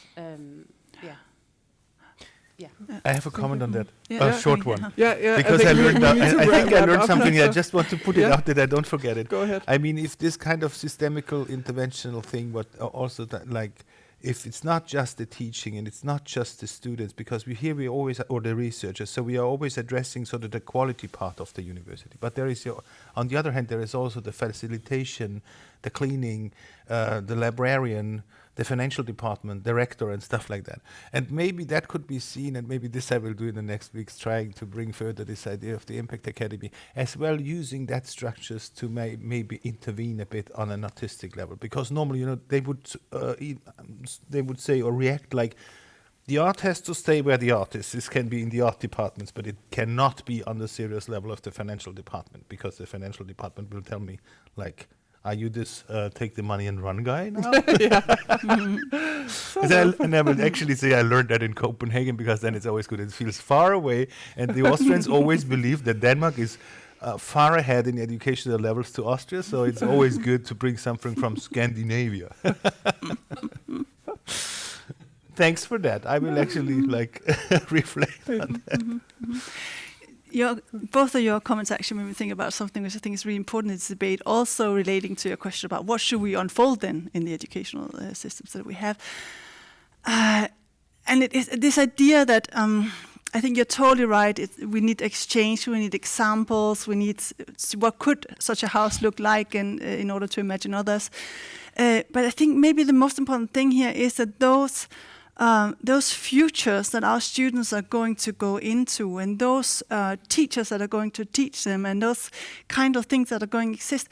I have a comment on that. Yeah. A short one. Yeah. Because I learned, I think I learned something. I So just want to put it Yeah. out that I don't forget it. go ahead. I mean, if this kind of systemical interventional thing, but also that, like, if it's not just the teaching and it's not just the students, because we always, or the researchers, so we are always addressing sort of the quality part of the university. But there is, on the other hand, there is also the facilitation, the cleaning, the librarian, the financial department, the rector, and stuff like that. And maybe that could be seen, and maybe this I will do in the next weeks, trying to bring further this idea of the Impact Academy, as well using that structures to maybe intervene a bit on an artistic level. Because normally, they would say or react like, the art has to stay where the art is. This can be in the art departments, but it cannot be on the serious level of the financial department, because the financial department will tell me, like, are you this take the money and run guy now? And I will actually say I learned that in Copenhagen, because then it's always good. It feels far away. And the Austrians always believe that Denmark is far ahead in educational levels to Austria. So it's always good to bring something from Scandinavia. Thanks for that. I will actually reflect on that. Both of your comments actually made me think about something which I think is really important in this debate, also relating to your question about what should we unfold then in the educational systems that we have. And it is this idea that I think you're totally right. We need exchange, we need examples, we need what could such a house look like in order to imagine others. But I think maybe the most important thing here is that those futures that our students are going to go into, and those teachers that are going to teach them, and those kind of things that are going to exist,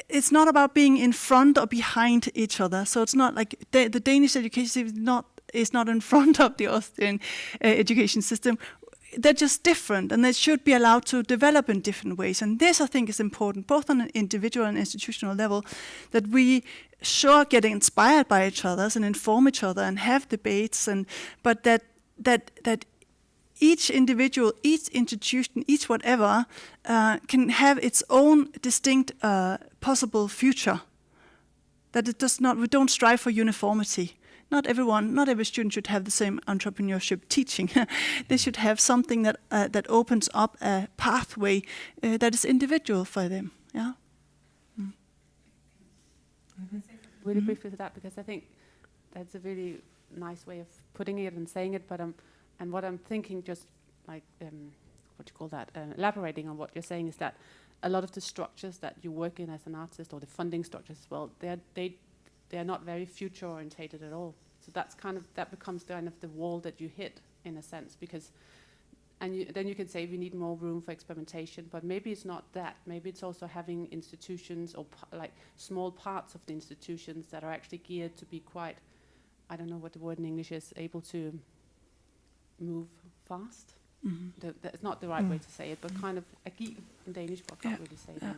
it's not about being in front or behind each other. So it's not like the Danish education system is not in front of the Austrian education system. They're just different, and they should be allowed to develop in different ways. And this, I think, is important, both on an individual and institutional level, that we sure get inspired by each other and inform each other and have debates, but that each individual, each institution, each whatever can have its own distinct possible future. That it does not. We don't strive for uniformity. Not every student should have the same entrepreneurship teaching. They should have something that opens up a pathway that is individual for them. Yeah. Really briefly to that, because I think that's a really nice way of putting it and saying it. But and what I'm thinking, just like elaborating on what you're saying, is that a lot of the structures that you work in as an artist, or the funding structures as well, they are not very future orientated at all. So that becomes kind of the wall that you hit, in a sense, because And then you can say we need more room for experimentation, but maybe it's not that. Maybe it's also having institutions or like small parts of the institutions that are actually geared to be quite, I don't know what the word in English is, able to move fast. That's not the right way to say it, but kind of agile in Danish, but I can't really say that.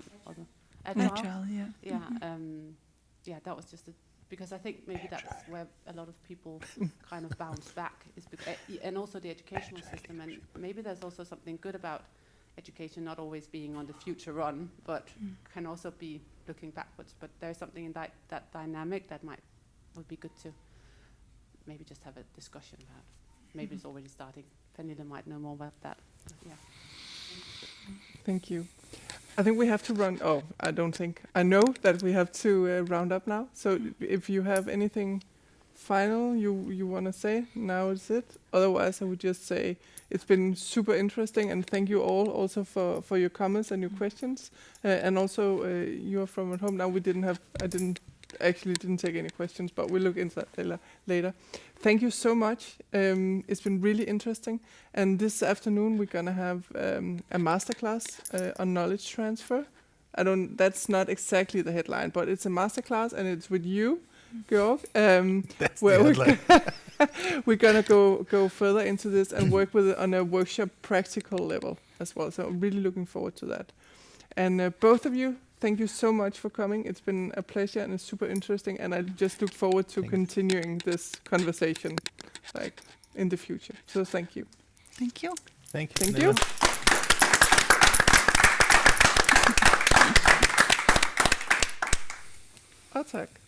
Agile, yeah. Yeah, yeah, that was just because I think maybe that's where a lot of people kind of bounce back, is and also the educational system, and maybe there's also something good about education not always being on the future run, but can also be looking backwards. But there's something in that dynamic that would be good to maybe just have a discussion about. Maybe it's already starting. Pernille might know more about that. But yeah. Thank you. I think we have to run. Oh, I don't think. I know that we have to round up now. So if you have anything final you want to say, now is it. Otherwise, I would just say it's been super interesting, and thank you all also for your comments and your questions. And also, you are from at home. Now I didn't take any questions, but we'll look into that later. Thank you so much. It's been really interesting. And this afternoon we're gonna have a masterclass on knowledge transfer. That's not exactly the headline, but it's a masterclass, and it's with you, Georg. That's where the headline. we're gonna go further into this and work with it on a workshop practical level as well. So I'm really looking forward to that. And both of you, thank you so much for coming. It's been a pleasure, and it's super interesting, and I just look forward to continuing this conversation in the future. So thank you. Thank you. Thank you. Thank you. Og tak.